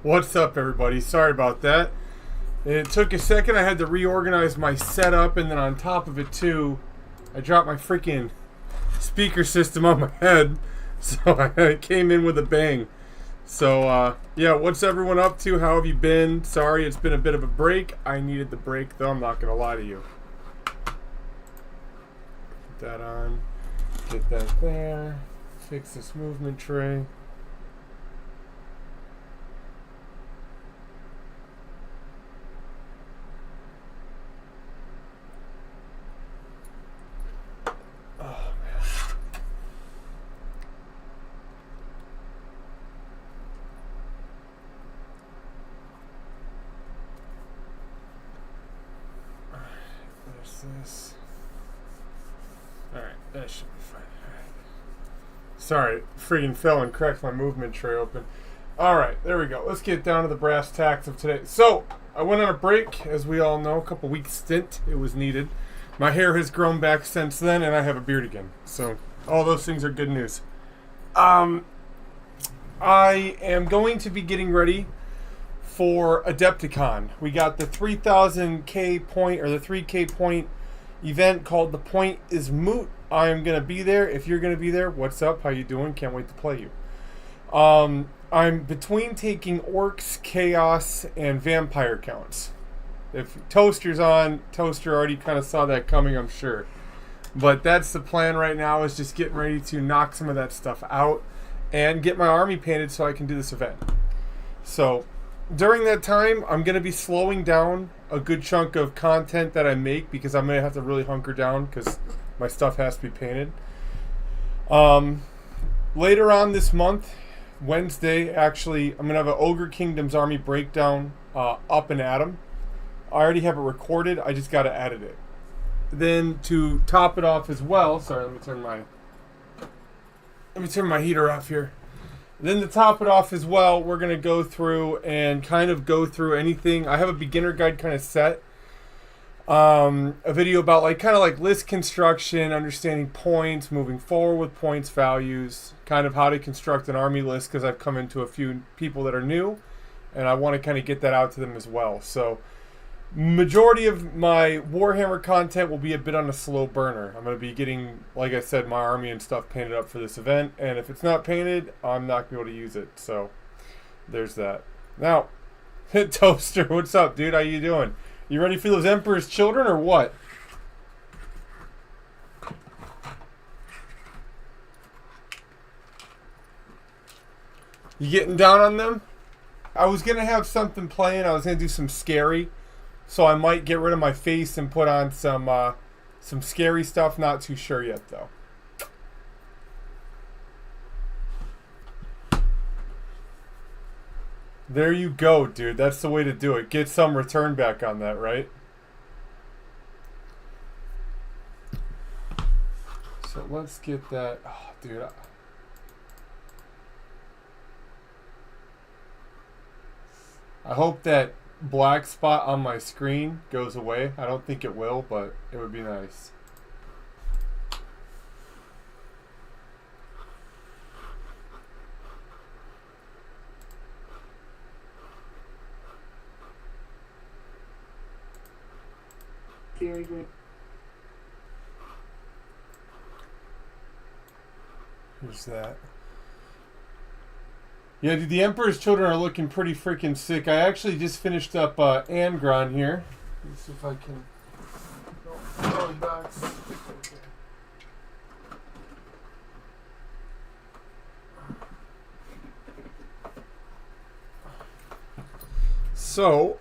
What's up, everybody? Sorry about that. It took a second. I had to reorganize my setup, and then on top of it, too, I dropped my freaking speaker system on my head, so I came in with a bang. So, yeah, what's everyone up to? How have you been? Sorry, it's been a bit of a break. I needed the break, though. I'm not going to lie to you. Put that on. Get that there. Fix this movement tray. This. Alright, that should be fine. Sorry, freaking fell and cracked my movement tray open. Alright, there we go. Let's get down to the brass tacks of today. So, I went on a break, as we all know, a couple weeks stint. It was needed. My hair has grown back since then, and I have a beard again. So, all those things are good news. I am going to be getting ready for Adepticon. We got the 3,000K point, or the 3K point event called The Point is Moot. I am going to be there. If you're going to be there, what's up? How you doing? Can't wait to play you. I'm between taking Orcs, Chaos, and Vampire counts. If Toaster's on, Toaster already kind of saw that coming, I'm sure. But that's the plan right now, is just getting ready to knock some of that stuff out and get my army painted so I can do this event. So during that time, I'm going to be slowing down a good chunk of content that I make, because I'm going to have to really hunker down because my stuff has to be painted. Later on this month, Wednesday, actually, I'm going to have an Ogre Kingdoms army breakdown up and at 'em. I already have it recorded. I just got to edit it. Then to top it off as well, sorry, let me turn my heater off here. Then to top it off as well, we're going to go through and kind of go through anything. I have a beginner guide kind of set. A video about kind of list construction, understanding points, moving forward with points, values, kind of how to construct an army list, because I've come into a few people that are new, and I want to kind of get that out to them as well. So majority of my Warhammer content will be a bit on a slow burner. I'm going to be getting, like I said, my army and stuff painted up for this event, and if it's not painted, I'm not going to be able to use it. So there's that. Now, Toaster, what's up, dude? How you doing? You ready for those Emperor's Children or what? You getting down on them? I was going to have something playing. I was going to do some scary. So I might get rid of my face and put on some scary stuff. Not too sure yet, though. There you go, dude. That's the way to do it. Get some return back on that, right? So let's get that. Oh, dude. I hope that black spot on my screen goes away. I don't think it will, but it would be nice. Very good. Here's that. Yeah, dude, the Emperor's Children are looking pretty freaking sick. I actually just finished up Angron here. Let's see if I can. Oh, box. So,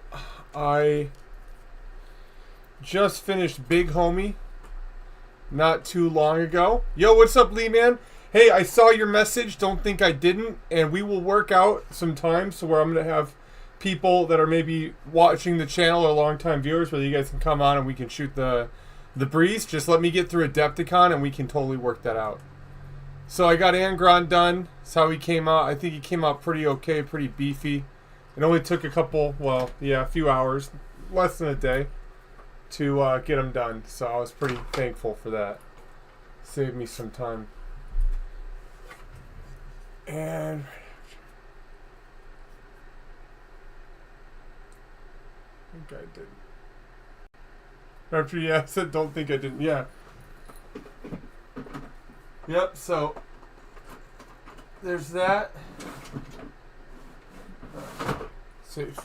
I just finished Big Homie not too long ago. Yo, what's up, Lee, man? Hey, I saw your message. Don't think I didn't. And we will work out some time so where I'm going to have people that are maybe watching the channel or longtime viewers, whether you guys can come on and we can shoot the breeze. Just let me get through Adepticon and we can totally work that out. So I got Angron done. That's how he came out. I think he came out pretty okay, pretty beefy. It only took a few hours, less than a day, to get him done. So I was pretty thankful for that. Saved me some time. And think I did. After I said don't think I didn't. Yeah. Yep, so there's that. Safe.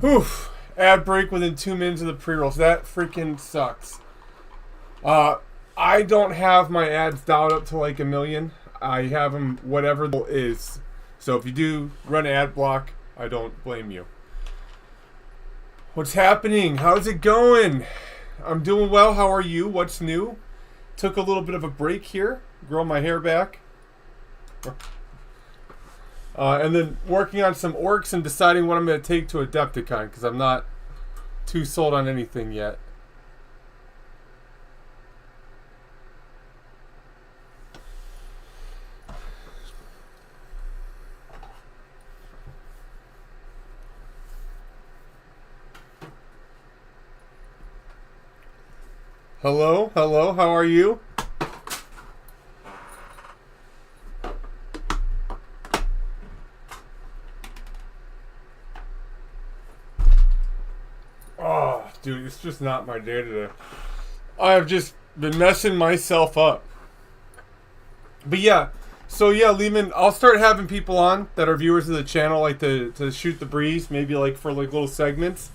Oof. Ad break within 2 minutes of the pre-rolls. That freaking sucks. I don't have my ads dialed up to like 1 million. I have them whatever it is. So if you do run ad block, I don't blame you. What's happening? How's it going? I'm doing well. How are you? What's new? Took a little bit of a break here. Grow my hair back. And then working on some orcs and deciding what I'm going to take to Adepticon because I'm not too sold on anything yet. Hello, hello, how are you? Oh, dude, it's just not my day today. I've just been messing myself up. But yeah, so yeah, Lehman, I'll start having people on that are viewers of the channel, like to shoot the breeze, maybe like for like little segments.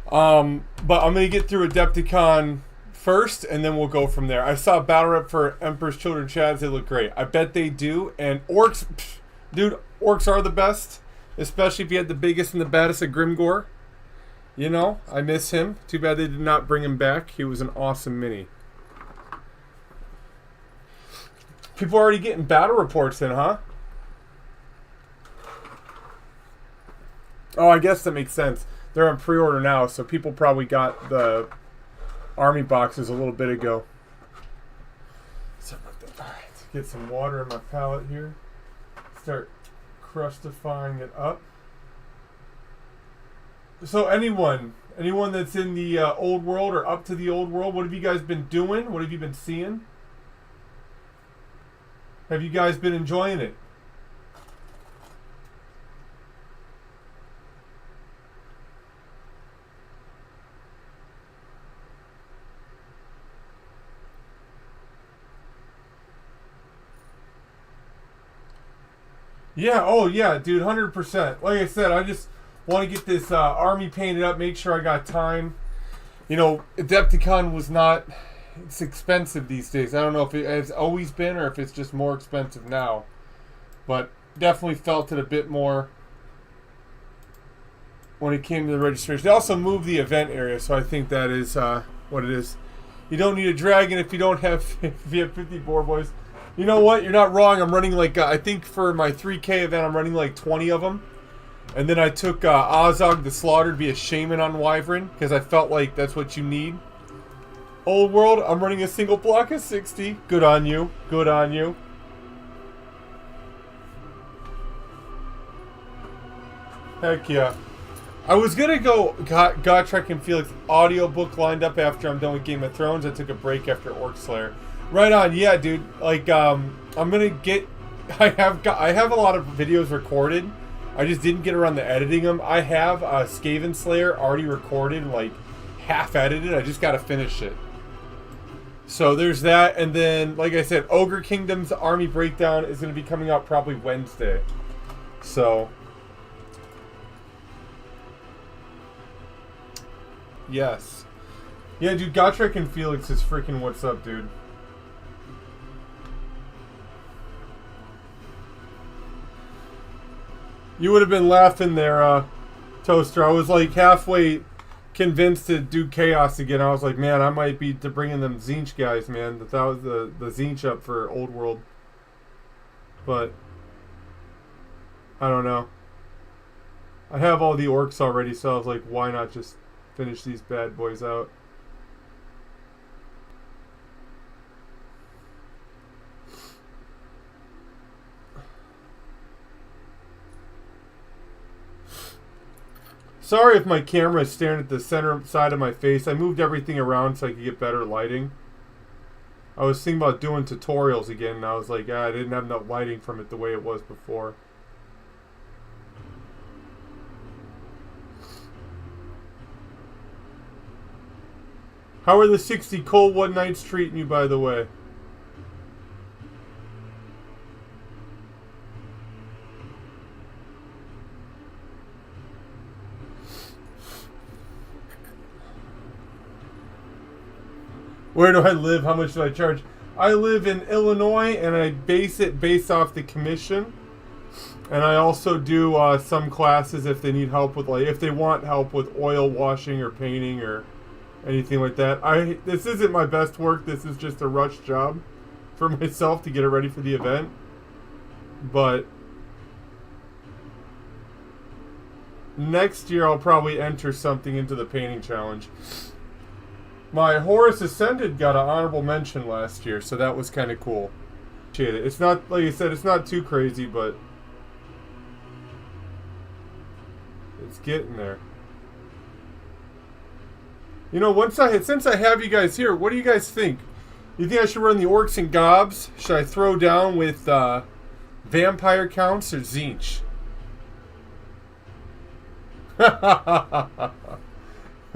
But I'm gonna get through Adepticon first, and then we'll go from there. I saw a battle rep for Emperor's Children Chads. They look great. I bet they do. And orcs, dude, orcs are the best, especially if you had the biggest and the baddest of Grimgore. You know, I miss him. Too bad they did not bring him back. He was an awesome mini. People are already getting battle reports in, huh? Oh, I guess that makes sense. They're on pre-order now, so people probably got the army boxes a little bit ago. Something like that. All right, let's get some water in my palette here. Start crustifying it up. So anyone that's in the old world or up to the old world, what have you guys been doing? What have you been seeing? Have you guys been enjoying it? Yeah, oh yeah, dude, 100%. Like I said, I just want to get this army painted up, make sure I got time. You know, Adepticon was not... It's expensive these days. I don't know if it has always been or if it's just more expensive now. But definitely felt it a bit more when it came to the registration. They also moved the event area, so I think that is what it is. You don't need a dragon if you don't have... if you have 50 boar boys. You know what? You're not wrong. I'm running like, I think for my 3K event, I'm running like 20 of them. And then I took Azog the Slaughtered to be a shaman on Wyvern, because I felt like that's what you need. Old world, I'm running a single block of 60. Good on you. Good on you. Heck yeah. I was going to go Gotrek and Felix audiobook lined up after I'm done with Game of Thrones. I took a break after Orc Slayer. Right on, yeah, dude. Like, I'm gonna get. I have a lot of videos recorded. I just didn't get around to editing them. I have Skaven Slayer already recorded, like half edited. I just gotta finish it. So there's that, and then, like I said, Ogre Kingdom's Army Breakdown is gonna be coming out probably Wednesday. So, yes, yeah, dude. Gotrek and Felix is freaking what's up, dude. You would have been laughing there, Toaster. I was like halfway convinced to do Chaos again. I was like, man, I might be to bring in them Zinch guys, man. That was the Zinch up for Old World. But I don't know. I have all the orcs already, so I was like, why not just finish these bad boys out? Sorry if my camera is staring at the center side of my face. I moved everything around so I could get better lighting. I was thinking about doing tutorials again, and I was like, I didn't have enough lighting from it the way it was before. How are the 60 cold one nights treating you, by the way? Where do I live? How much do I charge? I live in Illinois, and I base it based off the commission. And I also do some classes if they need help with, like, if they want help with oil washing or painting or anything like that. This isn't my best work. This is just a rush job for myself to get it ready for the event. But next year I'll probably enter something into the painting challenge. My Horus Ascended got an honorable mention last year, so that was kind of cool. It's not, like I said, it's not too crazy, but it's getting there. You know, since I have you guys here, what do you guys think? You think I should run the Orcs and Gobs? Should I throw down with Vampire Counts or Zinch?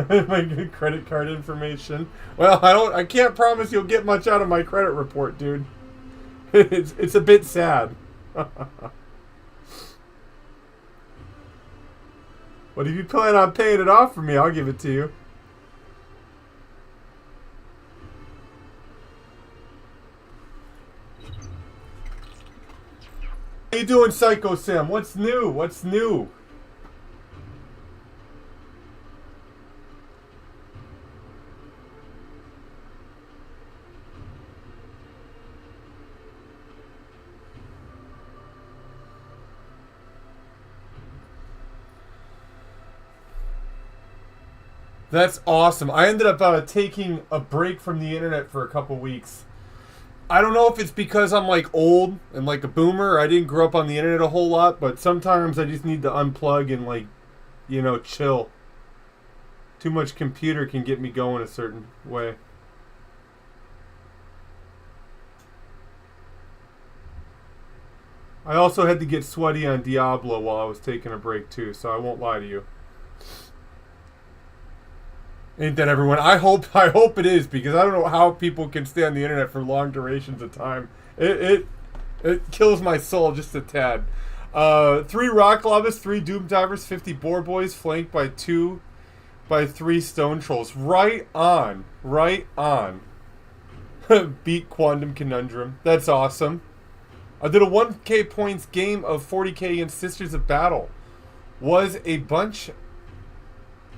My good credit card information. Well, I can't promise you'll get much out of my credit report, dude. It's a bit sad. But if you plan on paying it off for me, I'll give it to you. How you doing, Psycho Sam? What's new? What's new? That's awesome. I ended up taking a break from the internet for a couple weeks. I don't know if it's because I'm like old and like a boomer. I didn't grow up on the internet a whole lot, but sometimes I just need to unplug and, like, you know, chill. Too much computer can get me going a certain way. I also had to get sweaty on Diablo while I was taking a break too, so I won't lie to you. Ain't that everyone? I hope it is, because I don't know how people can stay on the internet for long durations of time. It kills my soul just a tad. 3 Rock Lavas, 3 Doom Divers, 50 Boar Boys, flanked by 2 by 3 Stone Trolls. Right on. Right on. Beat Quantum Conundrum. That's awesome. I did a 1k points game of 40k against Sisters of Battle. Was a bunch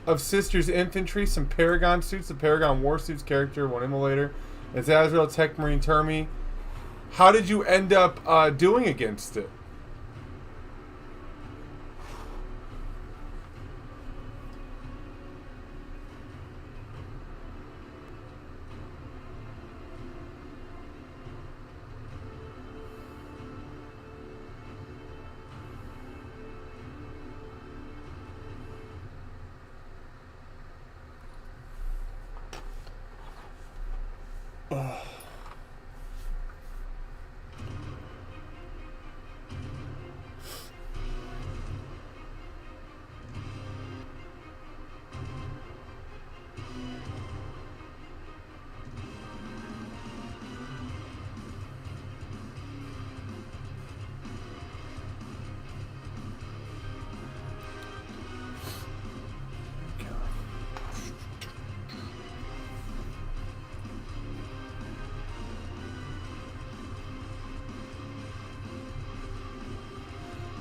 of Sisters Infantry, some Paragon suits, the Paragon War Suits character, 1 Immolator, and Azrael Tech Marine Termi. How did you end up doing against it?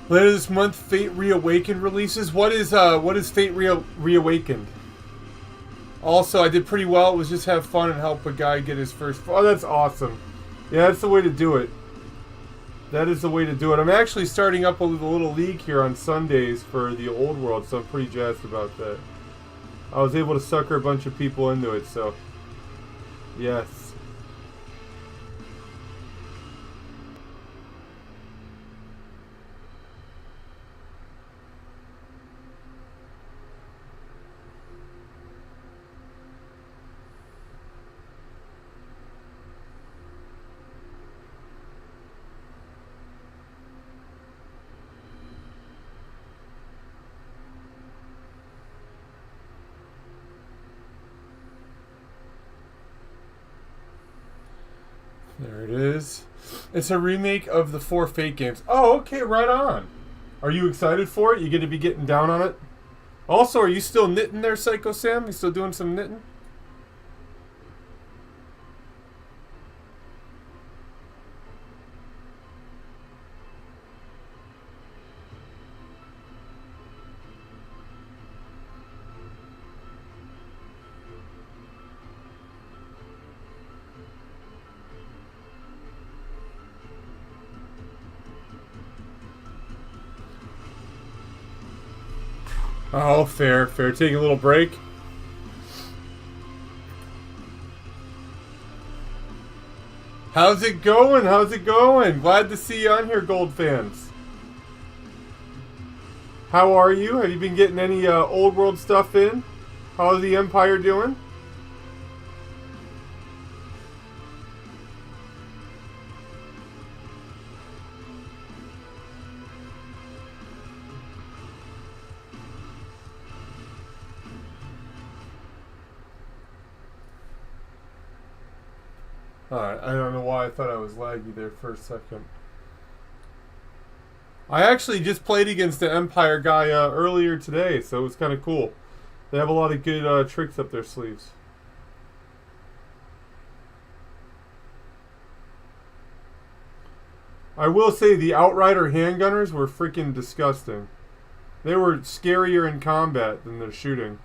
Later this month, Fate Reawakened releases. What is Fate Reawakened? Also, I did pretty well. It was just have fun and help a guy get his first. Oh, that's awesome. Yeah, that's the way to do it. That is the way to do it. I'm actually starting up a little league here on Sundays for the old world, so I'm pretty jazzed about that. I was able to sucker a bunch of people into it, so yes. There it is. It's a remake of the 4 Fate games. Oh, okay, right on. Are you excited for it? You going to be getting down on it? Also, are you still knitting there, Psycho Sam? You still doing some knitting? Oh, fair, fair. Taking a little break. How's it going? How's it going? Glad to see you on here, Gold fans. How are you? Have you been getting any old world stuff in? How's the Empire doing? Alright, I don't know why I thought I was laggy there for a second. I actually just played against the Empire guy earlier today, so it was kind of cool. They have a lot of good tricks up their sleeves. I will say the Outrider handgunners were freaking disgusting. They were scarier in combat than their shooting.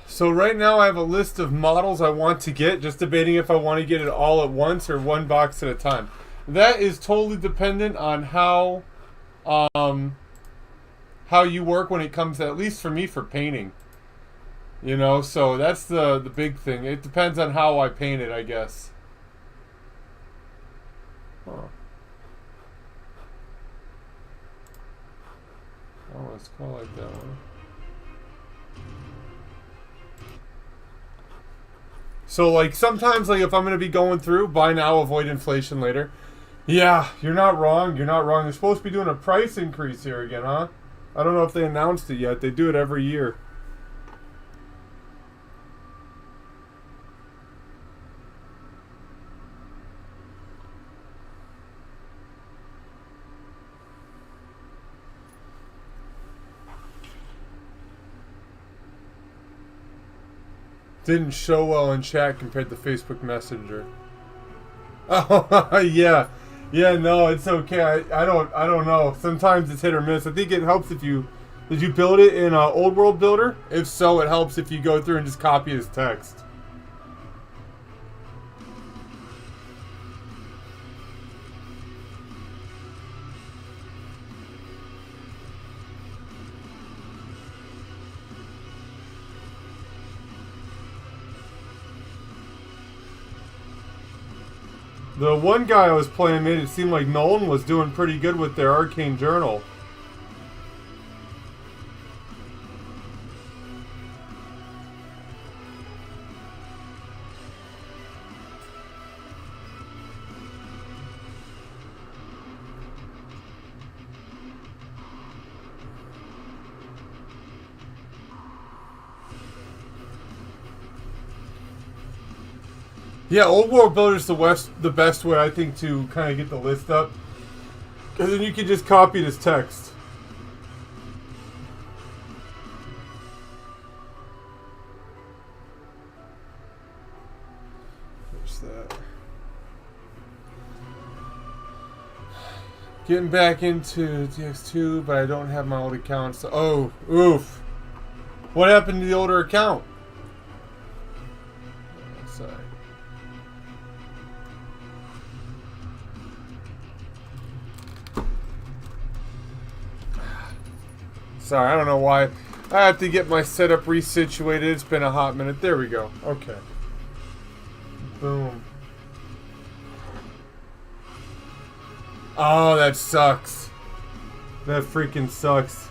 So right now I have a list of models I want to get, just debating if I want to get it all at once or one box at a time. That is totally dependent on how you work when it comes to, at least for me, for painting. You know, so that's the big thing. It depends on how I paint it, I guess. Huh. Oh, let's call like that one. So, like, sometimes, like, if I'm going to be going through, buy now, avoid inflation later. Yeah, you're not wrong. You're not wrong. They're supposed to be doing a price increase here again, huh? I don't know if they announced it yet. They do it every year. Didn't show well in chat compared to Facebook Messenger. Oh yeah, yeah. No, it's okay. I don't know. Sometimes it's hit or miss. I think it helps if you did you build it in Old World Builder. If so, it helps if you go through and just copy his text. The one guy I was playing made it seem like Nolan was doing pretty good with their Arcane Journal. Yeah, Old World Builder's the best way, I think, to kind of get the list up. Because then you can just copy this text. There's that. Getting back into DX2, but I don't have my old account. So, oh, oof. What happened to the older account? Sorry. Sorry, I don't know why. I have to get my setup resituated. It's been a hot minute. There we go. Okay. Boom. Oh, that sucks. That freaking sucks.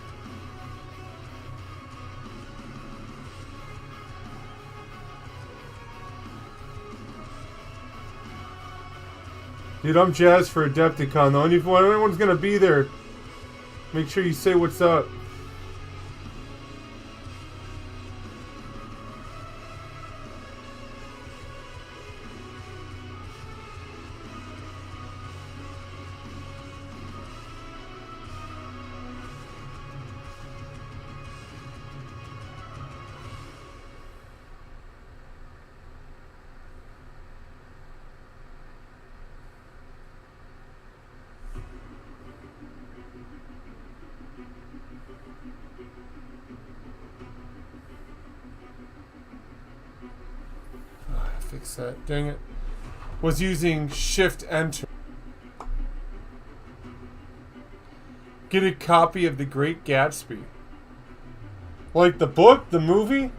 Dude, I'm jazzed for Adepticon though. And if anyone's gonna be there, make sure you say what's up. Fix that. Dang it. Was using Shift Enter. Get a copy of The Great Gatsby. Like the book, the movie?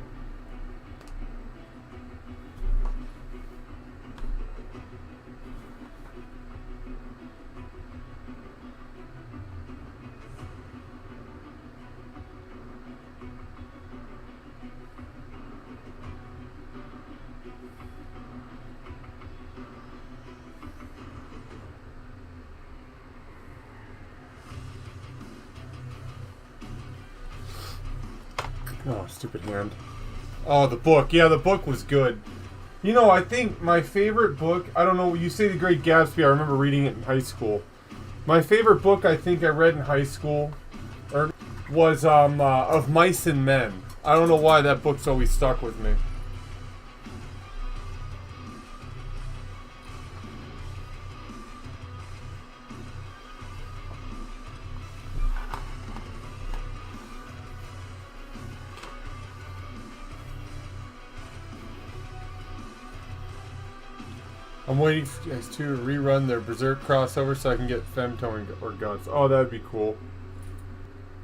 Oh, stupid hand. Oh, the book. Yeah, the book was good. You know, I think my favorite book, I don't know, you say The Great Gatsby, I remember reading it in high school. My favorite book I think I read in high school was Of Mice and Men. I don't know why that book's always stuck with me. I'm waiting for you guys to rerun their Berserk crossover so I can get Femto or Guts. Oh, that'd be cool.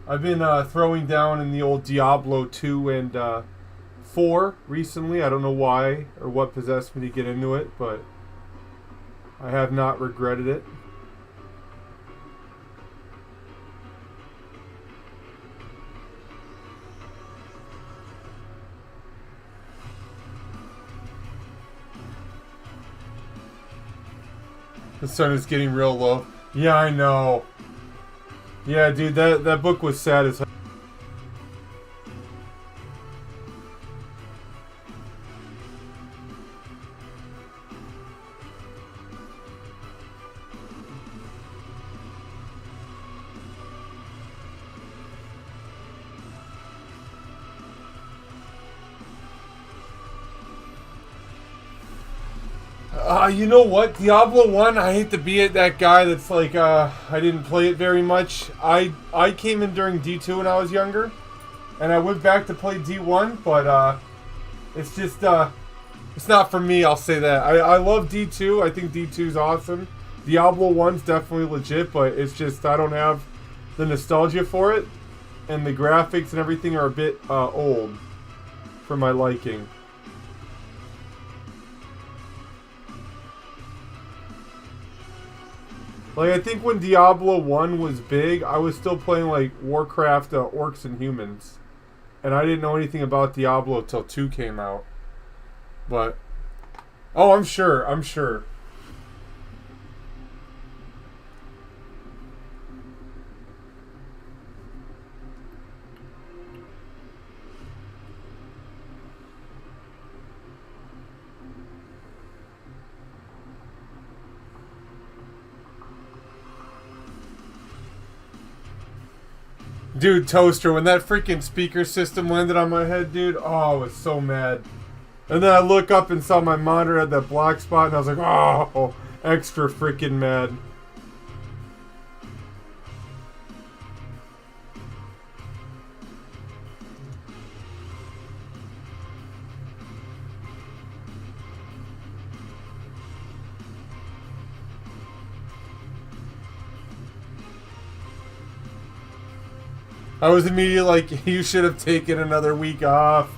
I've been throwing down in the old Diablo 2 and 4 recently. I don't know why or what possessed me to get into it, but I have not regretted it. The sun is getting real low. Yeah, I know. Yeah, dude, that book was sad as hell. You know what? Diablo 1, I hate to be that guy that's like, I didn't play it very much. I came in during D2 when I was younger, and I went back to play D1, but it's just, it's not for me, I'll say that. I love D2, I think D2's awesome. Diablo 1's definitely legit, but it's just, I don't have the nostalgia for it, and the graphics and everything are a bit old for my liking. Like, I think when Diablo 1 was big, I was still playing, like, Warcraft Orcs and Humans. And I didn't know anything about Diablo till 2 came out. But, oh, I'm sure. Dude, Toaster, when that freaking speaker system landed on my head, dude, oh, I was so mad. And then I look up and saw my monitor had that black spot, and I was like, oh, extra freaking mad. I was immediately like, you should have taken another week off.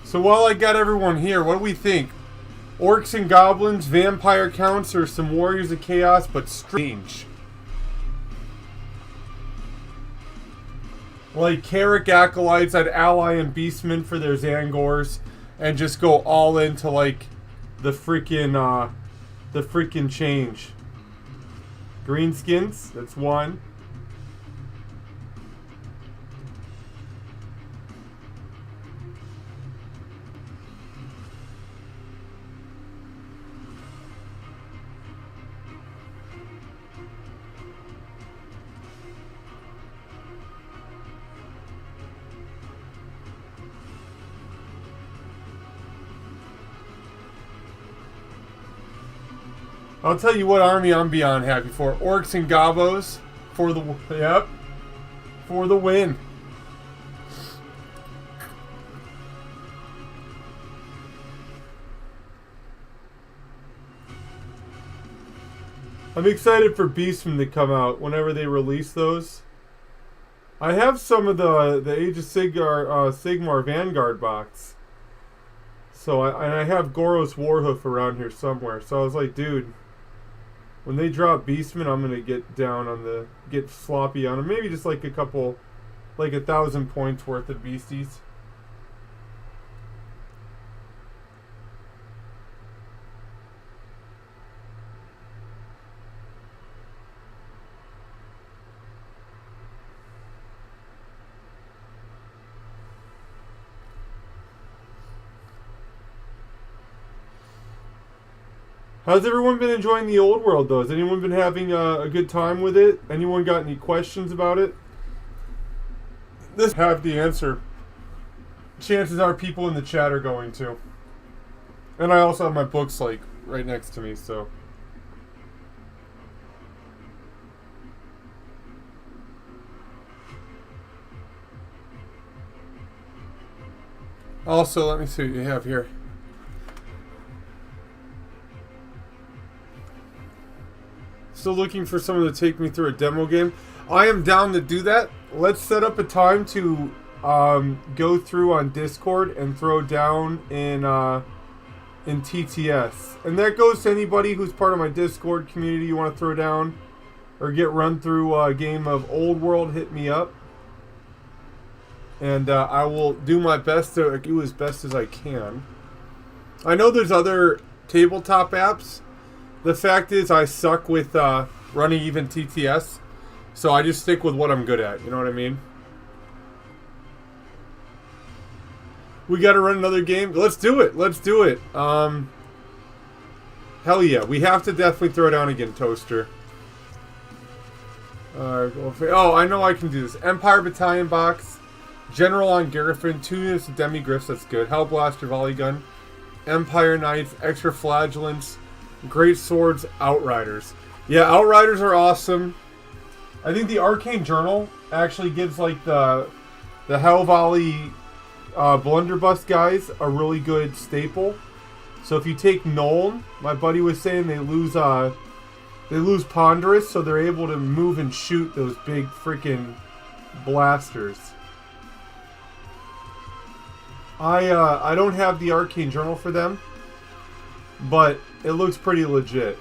So while I got everyone here, what do we think? Orcs and goblins, vampire counts, or some warriors of chaos, but strange. Like Carrick acolytes, I'd ally and beastmen for their Zangors, and just go all into like the freaking change. Greenskins, that's one. I'll tell you what army I'm beyond happy for. Orcs and Gobos for the for the win. I'm excited for Beastmen to come out whenever they release those. I have some of the Age of Sigmar Vanguard box. So I have Goros Warhoof around here somewhere. So I was like, dude, when they drop Beastmen, I'm gonna get sloppy on them. Maybe just like a couple, like 1,000 points worth of beasties. How's everyone been enjoying the old world, though? Has anyone been having a good time with it? Anyone got any questions about it? This have the answer. Chances are people in the chat are going to. And I also have my books, like, right next to me, so. Also, let me see what you have here. Still looking for someone to take me through a demo game. I am down to do that. Let's set up a time to go through on Discord and throw down in TTS. And that goes to anybody who's part of my Discord community you want to throw down or get run through a game of Old World, hit me up. And I will do my best to do as best as I can. I know there's other tabletop apps. The fact is I suck with running even TTS, so I just stick with what I'm good at, you know what I mean? We gotta run another game? Let's do it, let's do it. Hell yeah, we have to definitely throw down again, Toaster. Oh, I know I can do this. Empire Battalion box, General on Garifin, 2 units of Demigriffs, that's good. Hellblaster Volley Gun, Empire Knights, Extra Flagellants, Great Swords, Outriders. Yeah, Outriders are awesome. I think the Arcane Journal actually gives like the Hell Volley Blunderbuss guys a really good staple. So if you take Nuln, my buddy was saying they lose Ponderous, so they're able to move and shoot those big freaking blasters. I don't have the Arcane Journal for them, but it looks pretty legit.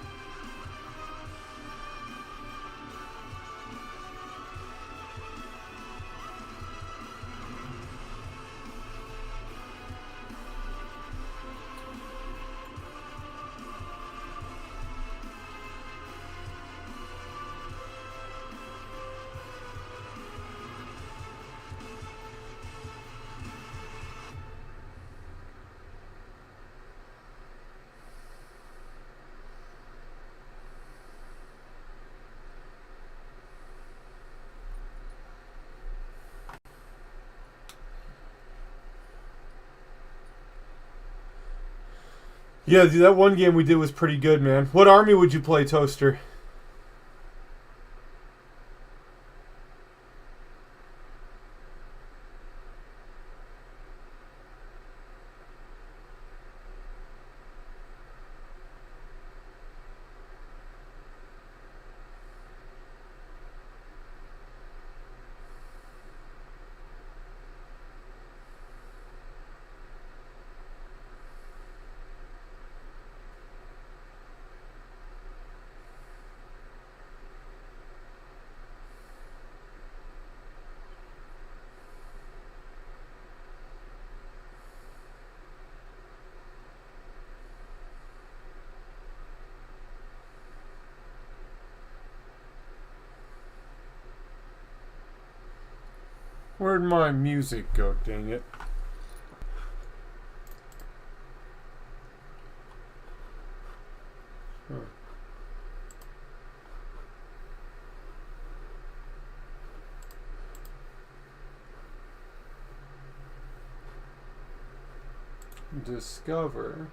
Yeah, dude, that one game we did was pretty good, man. What army would you play, Toaster? Where'd my music go, dang it? Huh. Discover.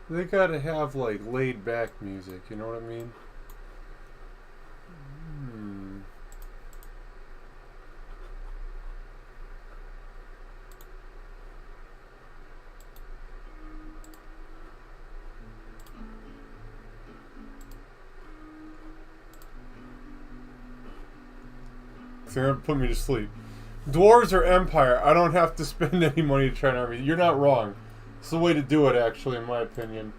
They gotta have like laid back music, you know what I mean? They're gonna put me to sleep. Dwarves or Empire? I don't have to spend any money to try an army. You're not wrong. It's the way to do it, actually, in my opinion.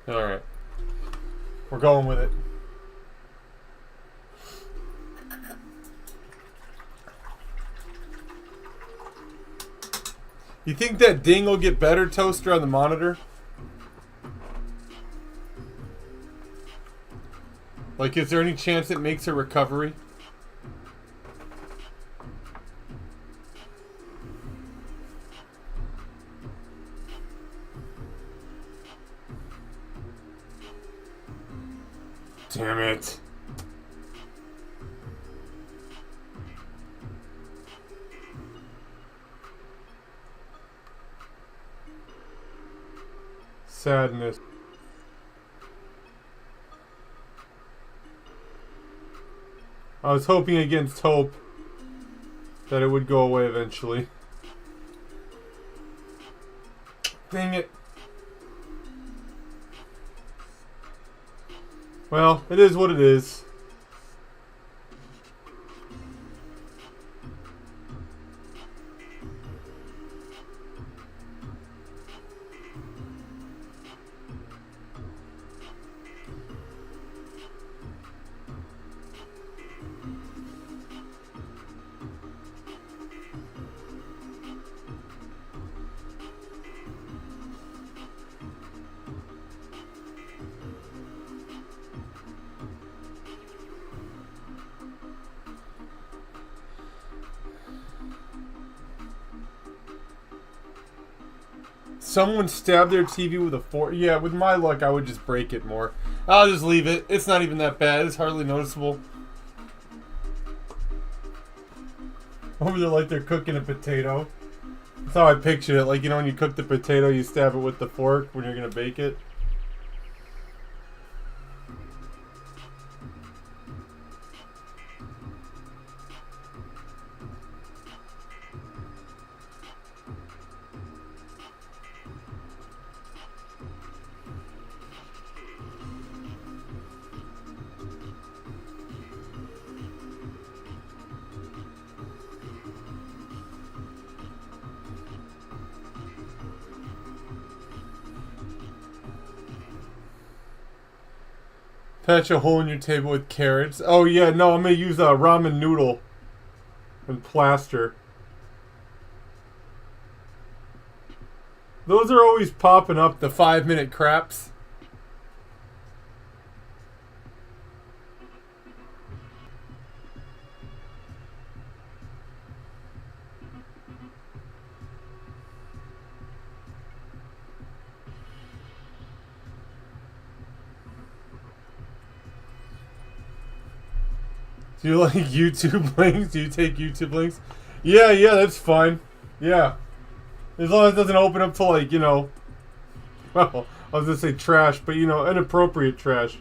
Alright. We're going with it. You think that ding will get better, Toaster, on the monitor? Like, is there any chance it makes a recovery? Damn it. Sadness. I was hoping against hope that it would go away eventually. Dang it. Well, it is what it is. Someone stabbed their TV with a fork. Yeah, with my luck, I would just break it more. I'll just leave it. It's not even that bad. It's hardly noticeable. Over there like they're cooking a potato. That's how I pictured it. Like, you know, when you cook the potato, you stab it with the fork when you're going to bake it. Patch a hole in your table with carrots. Oh yeah, no, I'm gonna use a ramen noodle and plaster. Those are always popping up, the 5-minute craps. Do you like YouTube links? Do you take YouTube links? Yeah, that's fine. Yeah. As long as it doesn't open up to, like, you know, well, I was going to say trash, but, you know, inappropriate trash.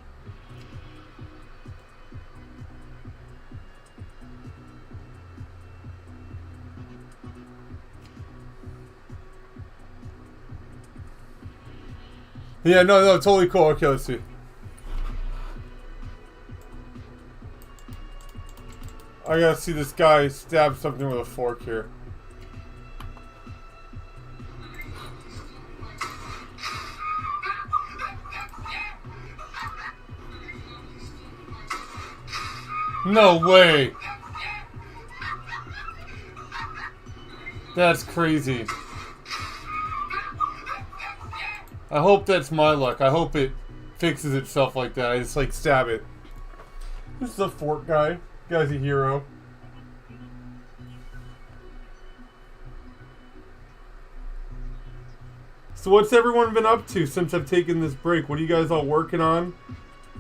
Yeah, no, totally cool. Okay, let's see. I gotta see this guy stab something with a fork here. No way! That's crazy. I hope that's my luck. I hope it fixes itself like that. I just like stab it. This is a fork guy. Guy's a hero. So what's everyone been up to since I've taken this break? What are you guys all working on?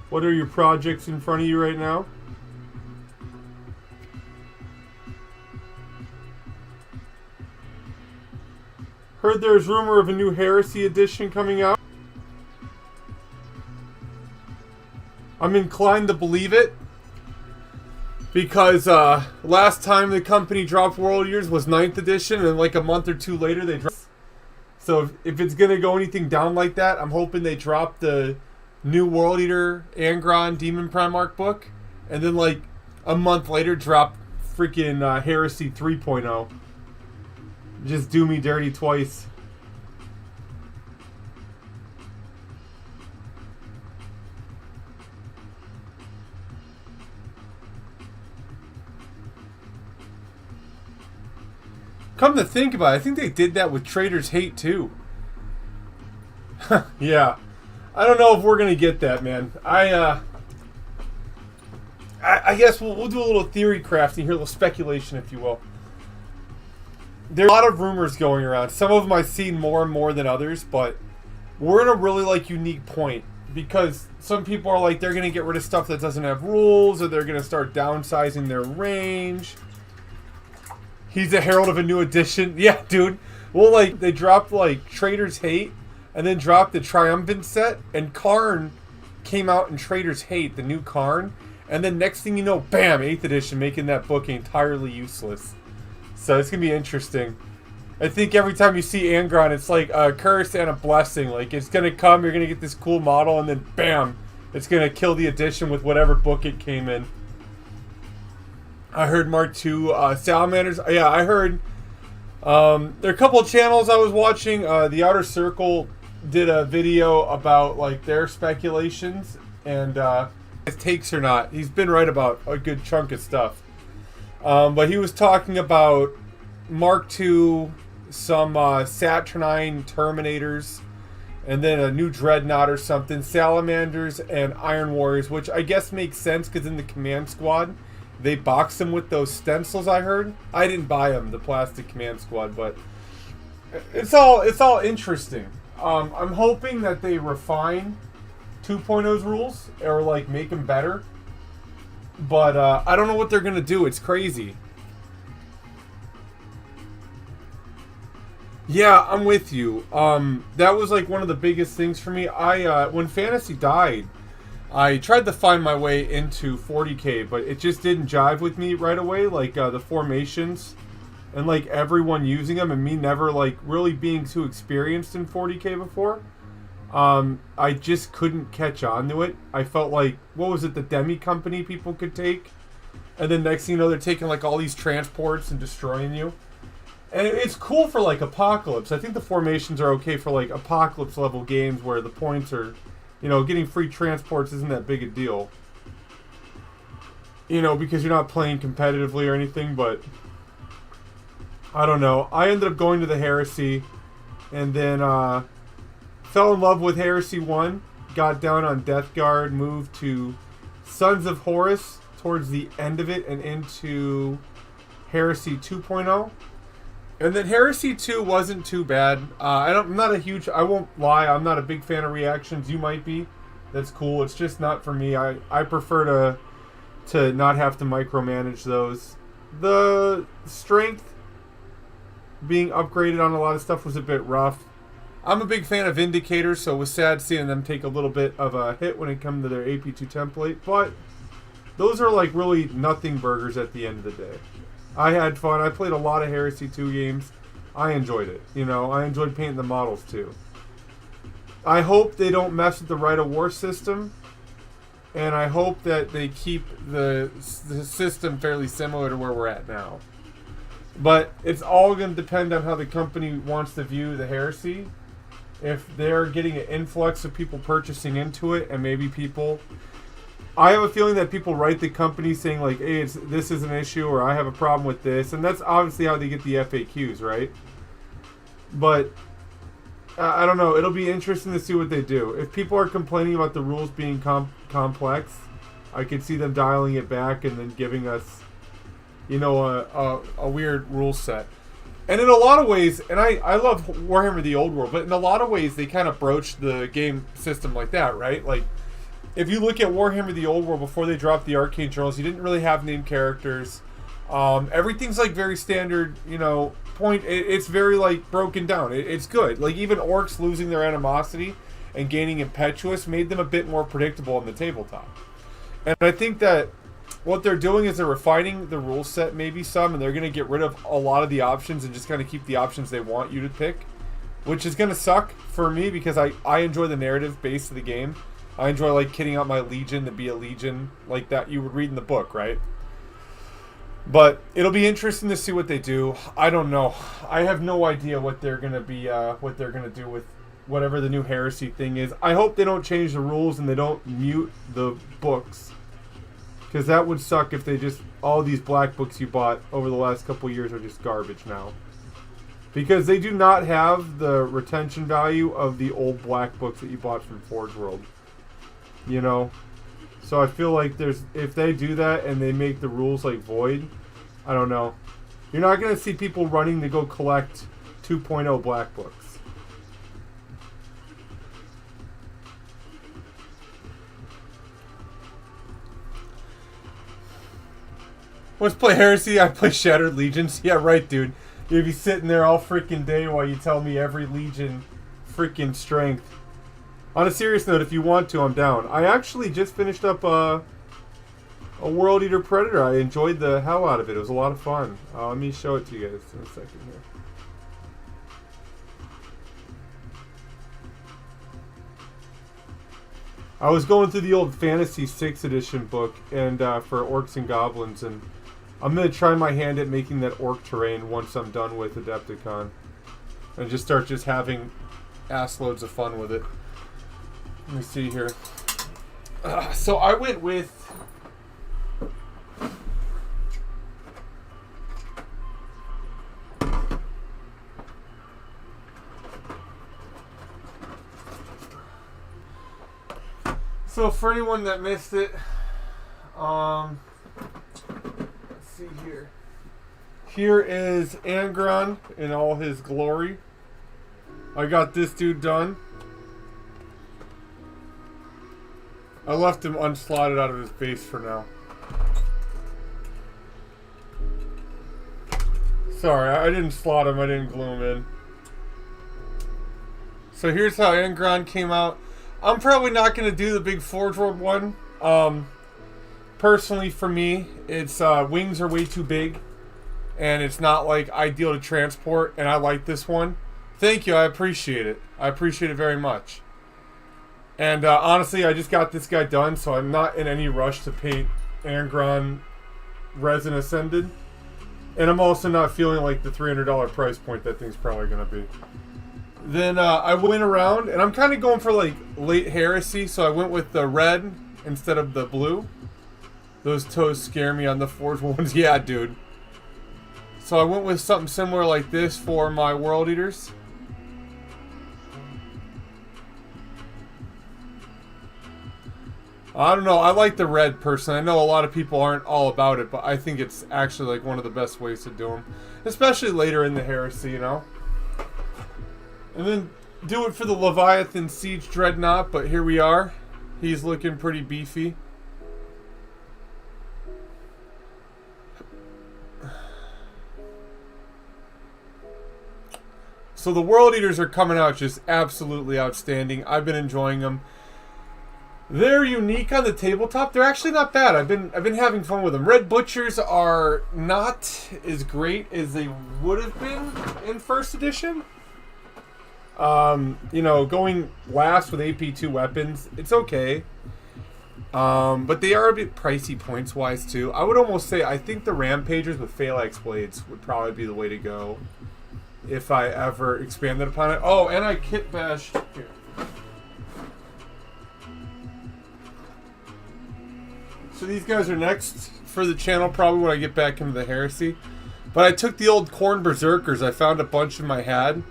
What are your projects in front of you right now? Heard there's rumor of a new Heresy edition coming out. I'm inclined to believe it. Because last time the company dropped World Eaters was 9th edition, and like a month or two later they dropped. So if it's going to go anything down like that, I'm hoping they drop the new World Eater Angron Demon Primarch book. And then like a month later drop freaking Heresy 3.0. Just do me dirty twice. Come to think about it, I think they did that with Trader's Hate too. Yeah. I don't know if we're going to get that, man. I guess we'll do a little theory crafting here, a little speculation, if you will. There's a lot of rumors going around. Some of them I've seen more and more than others, but we're in a really like unique point because some people are like they're going to get rid of stuff that doesn't have rules, or they're going to start downsizing their range. He's a herald of a new edition. Yeah, dude. Well, like, they dropped, like, Trader's Hate, and then dropped the Triumphant set, and Karn came out in Trader's Hate, the new Karn, and then next thing you know, bam, 8th edition, making that book entirely useless. So it's going to be interesting. I think every time you see Angron, it's like a curse and a blessing. Like, it's going to come, you're going to get this cool model, and then bam, it's going to kill the edition with whatever book it came in. I heard Mark II, Salamanders. Yeah, I heard. There are a couple of channels I was watching. The Outer Circle did a video about like their speculations and his takes or not. He's been right about a good chunk of stuff. But he was talking about Mark II, some Saturnine Terminators, and then a new Dreadnought or something, Salamanders and Iron Warriors, which I guess makes sense because in the Command Squad, they box them with those stencils, I heard. I didn't buy them, the plastic Command Squad, but it's all interesting. I'm hoping that they refine 2.0's rules or like make them better. But I don't know what they're gonna do. It's crazy. Yeah, I'm with you. That was like one of the biggest things for me. When Fantasy died, I tried to find my way into 40k, but it just didn't jive with me right away. Like the formations and like everyone using them, and me never like really being too experienced in 40k before. I just couldn't catch on to it. I felt like, what was it, the Demi Company people could take, and then next thing you know, they're taking like all these transports and destroying you. And it's cool for like Apocalypse. I think the formations are okay for like Apocalypse level games where the points are, you know, getting free transports isn't that big a deal. You know, because you're not playing competitively or anything, but I don't know. I ended up going to the Heresy and then fell in love with Heresy 1, got down on Death Guard, moved to Sons of Horus towards the end of it and into Heresy 2.0. And then Heresy 2 wasn't too bad. I won't lie, I'm not a big fan of reactions. You might be. That's cool. It's just not for me. I prefer to not have to micromanage those. The strength being upgraded on a lot of stuff was a bit rough. I'm a big fan of Indicators, so it was sad seeing them take a little bit of a hit when it comes to their AP2 template. But those are like really nothing burgers at the end of the day. I had fun. I played a lot of Heresy 2 games. I enjoyed it. You know, I enjoyed painting the models too. I hope they don't mess with the right of war system, and I hope that they keep the system fairly similar to where we're at now. But it's all going to depend on how the company wants to view the heresy. If they're getting an influx of people purchasing into it, and maybe people... I have a feeling that people write the company saying, like, hey, this is an issue, or I have a problem with this. And that's obviously how they get the FAQs, right? But, I don't know. It'll be interesting to see what they do. If people are complaining about the rules being complex, I could see them dialing it back and then giving us, you know, a weird rule set. And in a lot of ways, and I love Warhammer the Old World, but in a lot of ways they kind of broached the game system like that, right? Like, if you look at Warhammer the Old World before they dropped the Arcane Journals, you didn't really have named characters. Everything's like very standard, you know, point. It's very like broken down. It's good. Like even orcs losing their animosity and gaining impetuous made them a bit more predictable in the tabletop. And I think that what they're doing is they're refining the rule set maybe some, and they're going to get rid of a lot of the options and just kind of keep the options they want you to pick, which is going to suck for me because I enjoy the narrative base of the game. I enjoy like kitting out my Legion to be a Legion like that you would read in the book, right? But it'll be interesting to see what they do. I don't know. I have no idea what they're gonna be, what they're gonna do with whatever the new heresy thing is. I hope they don't change the rules and they don't mute the books, because that would suck if they just all these black books you bought over the last couple years are just garbage now. Because they do not have the retention value of the old black books that you bought from Forge World. You know, so I feel like if they do that and they make the rules like void, I don't know. You're not going to see people running to go collect 2.0 black books. Let's play Heresy. I play Shattered Legions. Yeah, right, dude. You'd be sitting there all freaking day while you tell me every Legion freaking strength. On a serious note, if you want to, I'm down. I actually just finished up a World Eater Predator. I enjoyed the hell out of it. It was a lot of fun. Let me show it to you guys in a second here. I was going through the old Fantasy 6th edition book and for Orcs and Goblins, and I'm going to try my hand at making that orc terrain once I'm done with Adepticon. And just start just having ass loads of fun with it. Let me see here. So I went with... So for anyone that missed it, let's see here. Here is Angron in all his glory. I got this dude done. I left him unslotted out of his base for now. Sorry, I didn't slot him. I didn't glue him in. So here's how Angron came out. I'm probably not going to do the big Forge World one. Personally, for me, it's wings are way too big. And it's not like ideal to transport. And I like this one. Thank you. I appreciate it. I appreciate it very much. And honestly, I just got this guy done, so I'm not in any rush to paint Angron Resin Ascended. And I'm also not feeling like the $300 price point that thing's probably going to be. Then I went around, and I'm kind of going for like late heresy, so I went with the red instead of the blue. Those toes scare me on the Forge ones. Yeah, dude. So I went with something similar like this for my World Eaters. I don't know. I like the red personally. I know a lot of people aren't all about it, but I think it's actually like one of the best ways to do them, especially later in the heresy, you know. And then do it for the Leviathan Siege Dreadnought, but here we are. He's looking pretty beefy. So the World Eaters are coming out just absolutely outstanding. I've been enjoying them. They're unique on the tabletop. They're actually not bad. I've been having fun with them. Red Butchers are not as great as they would have been in first edition. You know, going last with AP2 weapons, it's okay. But they are a bit pricey points-wise, too. I would almost say, I think the Rampagers with Phalanx Blades would probably be the way to go if I ever expanded upon it. Oh, and I kit bashed... Here. So these guys are next for the channel probably when I get back into the Heresy. But I took the old Khorne Berserkers. I found a bunch in my head.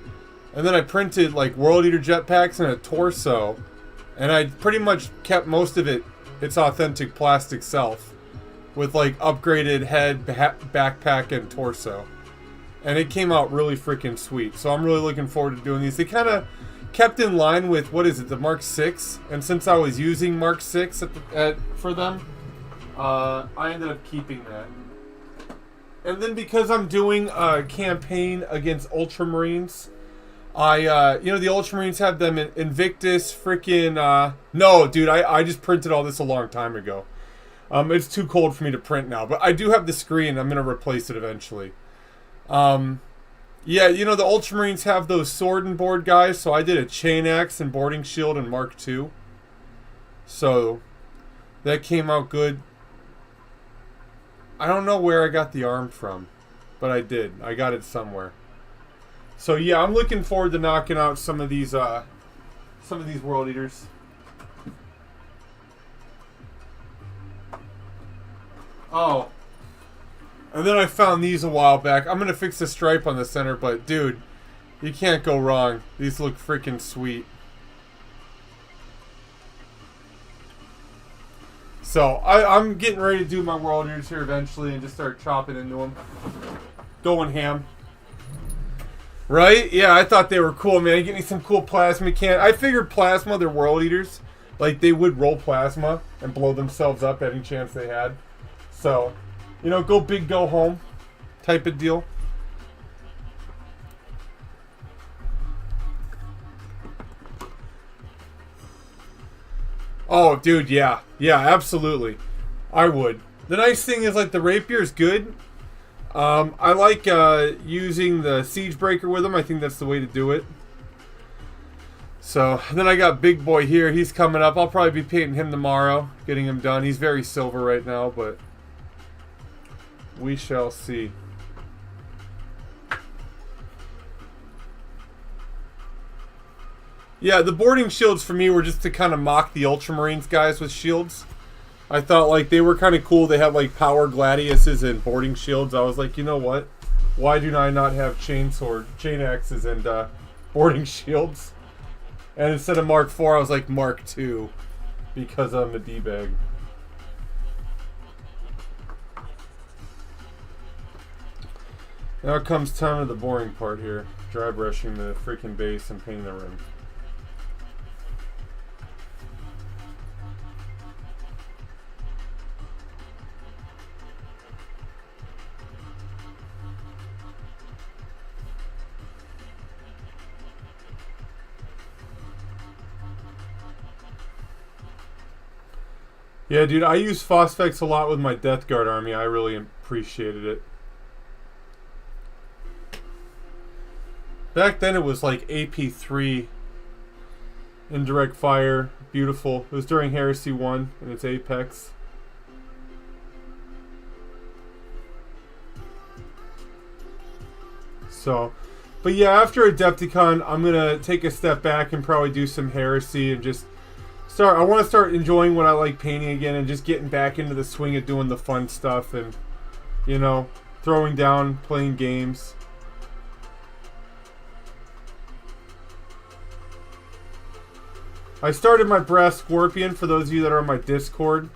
And then I printed like World Eater jetpacks and a torso. And I pretty much kept most of it its authentic plastic self. With like upgraded head, backpack, and torso. And it came out really freaking sweet. So I'm really looking forward to doing these. They kind of kept in line with, what is it, the Mark 6. And since I was using Mark 6 for them, I ended up keeping that. And then because I'm doing a campaign against Ultramarines, you know, the Ultramarines have them in Invictus, freaking, no, dude, I just printed all this a long time ago. It's too cold for me to print now, but I do have the screen. I'm going to replace it eventually. Yeah, you know, the Ultramarines have those sword and board guys, so I did a chain axe and boarding shield in Mark II. So, that came out good. I don't know where I got the arm from, but I did. I got it somewhere. So yeah, I'm looking forward to knocking out some of these World Eaters. Oh. And then I found these a while back. I'm gonna fix the stripe on the center, but dude, you can't go wrong. These look freaking sweet. So, I'm getting ready to do my World Eaters here eventually and just start chopping into them. Going ham. Right? Yeah, I thought they were cool, man. Get me some cool plasma can. I figured plasma, they're World Eaters. Like, they would roll plasma and blow themselves up any chance they had. So, you know, go big, go home type of deal. Oh, dude, yeah. Yeah, absolutely. I would. The nice thing is, like, the rapier is good. I like using the siege breaker with them. I think that's the way to do it. So, then I got Big Boy here. He's coming up. I'll probably be painting him tomorrow. Getting him done. He's very silver right now, but we shall see. Yeah, the boarding shields for me were just to kind of mock the Ultramarines guys with shields. I thought, like, they were kind of cool. They had, like, power gladiuses and boarding shields. I was like, you know what? Why do I not have chain axes and boarding shields? And instead of Mark IV, I was like Mark II. Because I'm a D-bag. Now comes time to the boring part here. Dry brushing the freaking base and painting the rim. Yeah, dude, I use Phosphex a lot with my Death Guard army. I really appreciated it. Back then it was like AP3 indirect fire. Beautiful. It was during Heresy 1 in its apex. So, but yeah, after Adepticon, I'm going to take a step back and probably do some Heresy and just I want to start enjoying what I like painting again and just getting back into the swing of doing the fun stuff and, you know, throwing down, playing games. I started my Brass Scorpion for those of you that are on my Discord.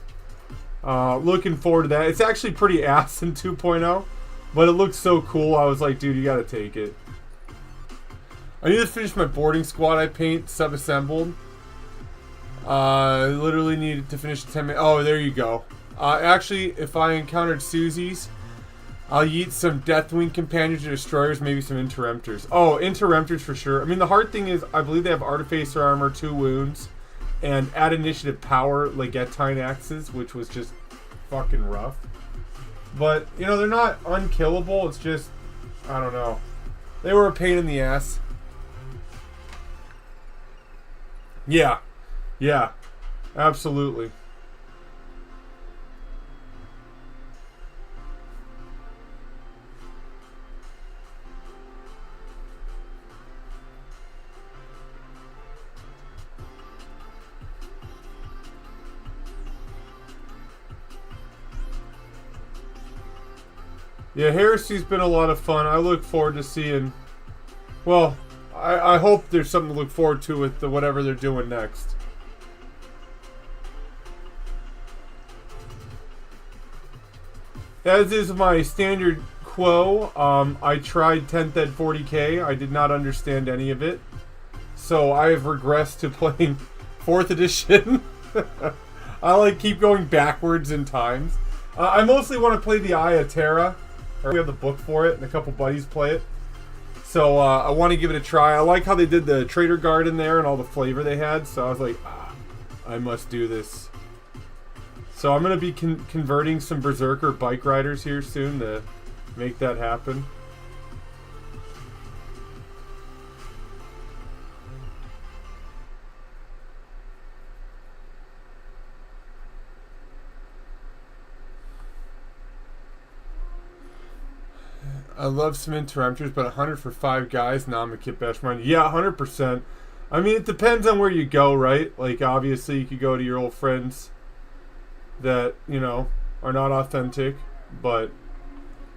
Looking forward to that. It's actually pretty ass in 2.0, but it looks so cool. I was like, dude, you gotta take it. I need to finish my boarding squad I paint sub-assembled. Literally needed to finish the 10 minutes. Oh, there you go. Actually, if I encountered Susie's, I'll yeet some Deathwing Companions or Destroyers, maybe some Interemptors. Oh, Interemptors for sure. I mean, the hard thing is, I believe they have Artificer Armor, 2 wounds, and add Initiative Power, Legatine Axes, which was just fucking rough. But, you know, they're not unkillable, it's just, I don't know. They were a pain in the ass. Yeah, yeah, absolutely. Yeah, Heresy's been a lot of fun. I look forward to seeing. Well, I hope there's something to look forward to with whatever they're doing next. As is my standard quo, I tried 10th Ed 40K. I did not understand any of it. So I have regressed to playing 4th edition. I like keep going backwards in times. I mostly want to play the Eye of Terra. We have the book for it, and a couple buddies play it. So I want to give it a try. I like how they did the Trader Guard in there and all the flavor they had. So I was like, I must do this. So I'm going to be converting some Berserker bike riders here soon to make that happen. I love some interrupters, but 100 for 5 guys, nah, I'm a Kit Bash mine. Yeah, 100%. I mean, it depends on where you go, right? Like, obviously, you could go to your old friends that, you know, are not authentic. But,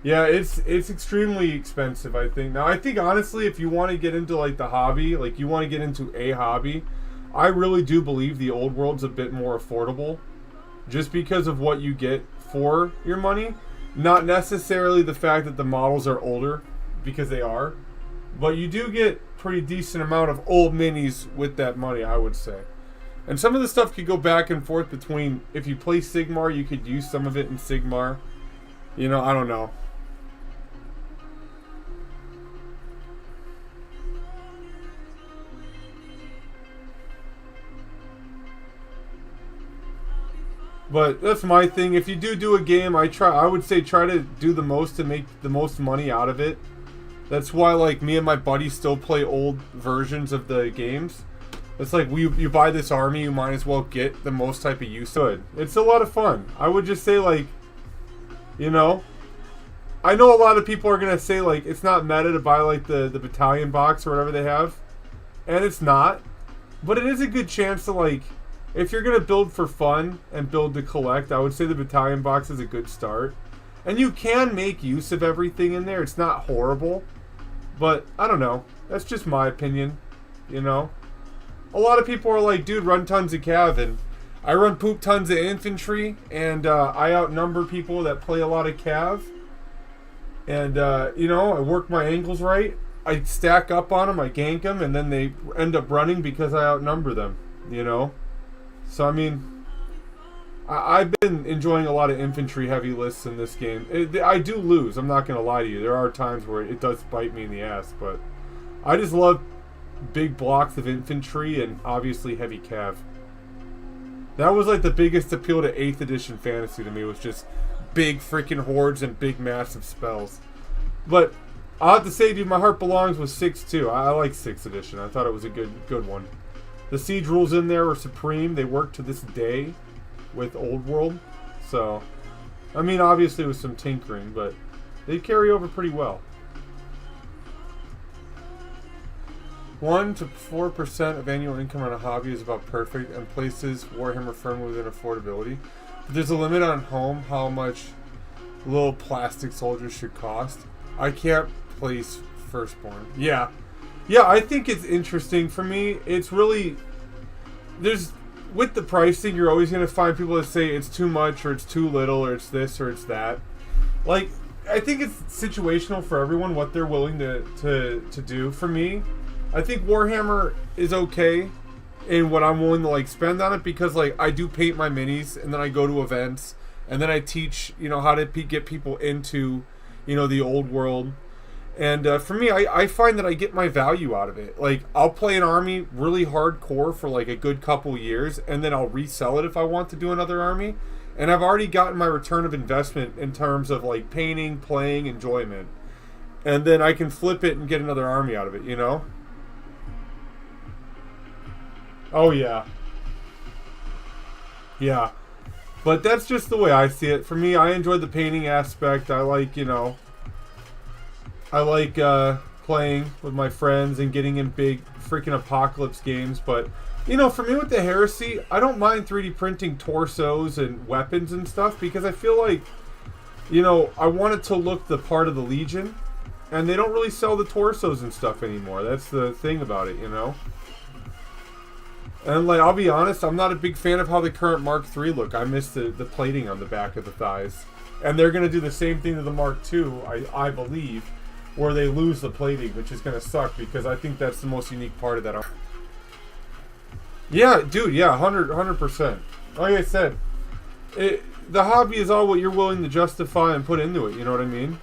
yeah, it's extremely expensive, I think. Now, I think, honestly, if you want to get into, like, the hobby, like, you want to get into a hobby, I really do believe the old world's a bit more affordable. Just because of what you get for your money. Not necessarily the fact that the models are older, because they are, but you do get pretty decent amount of old minis with that money, I would say. And some of the stuff could go back and forth between, if you play Sigmar, you could use some of it in Sigmar. You know, I don't know. But that's my thing. If you do a game, I would say try to do the most to make the most money out of it. That's why, like, me and my buddies still play old versions of the games. It's like, you buy this army, you might as well get the most type of use of it. It's a lot of fun. I would just say, like, you know, I know a lot of people are going to say, like, it's not meta to buy, like, the battalion box or whatever they have. And it's not. But it is a good chance to, like, if you're going to build for fun and build to collect, I would say the battalion box is a good start. And you can make use of everything in there. It's not horrible. But, I don't know. That's just my opinion. You know? A lot of people are like, dude, run tons of cav. And I run poop tons of infantry. And I outnumber people that play a lot of cav. And, you know, I work my angles right. I stack up on them. I gank them. And then they end up running because I outnumber them. You know? So, I mean, I've been enjoying a lot of infantry-heavy lists in this game. I do lose, I'm not going to lie to you. There are times where it does bite me in the ass, but I just love big blocks of infantry and obviously heavy cav. That was like the biggest appeal to 8th edition fantasy to me, was just big freaking hordes and big massive spells. But I'll have to say, dude, my heart belongs with 6 too. I like 6th edition. I thought it was a good one. The siege rules in there are supreme. They work to this day with Old World. So, I mean, obviously with some tinkering, but they carry over pretty well. 1 to 4% of annual income on a hobby is about perfect and places Warhammer firmly within affordability. But there's a limit on home how much little plastic soldiers should cost. I can't place Firstborn. Yeah. Yeah, I think it's interesting. For me, it's really... with the pricing, you're always going to find people that say it's too much, or it's too little, or it's this, or it's that. Like, I think it's situational for everyone, what they're willing to do. For me, I think Warhammer is okay in what I'm willing to, like, spend on it, because, like, I do paint my minis, and then I go to events, and then I teach, you know, how to get people into, you know, the old world. And for me, I find that I get my value out of it. Like, I'll play an army really hardcore for like a good couple years, and then I'll resell it if I want to do another army. And I've already gotten my return of investment in terms of like painting, playing, enjoyment. And then I can flip it and get another army out of it, you know? Oh, yeah. Yeah. But that's just the way I see it. For me, I enjoy the painting aspect. I like, I like playing with my friends and getting in big freaking apocalypse games. But, for me with the Heresy, I don't mind 3D printing torsos and weapons and stuff because I feel like, I want it to look the part of the Legion. And they don't really sell the torsos and stuff anymore. That's the thing about it, And, I'll be honest, I'm not a big fan of how the current Mark III look. I miss the plating on the back of the thighs. And they're going to do the same thing to the Mark II, I believe, where they lose the plating, which is going to suck because I think that's the most unique part of that. Yeah, dude, yeah, 100%. Like I said, the hobby is all what you're willing to justify and put into it, you know what I mean?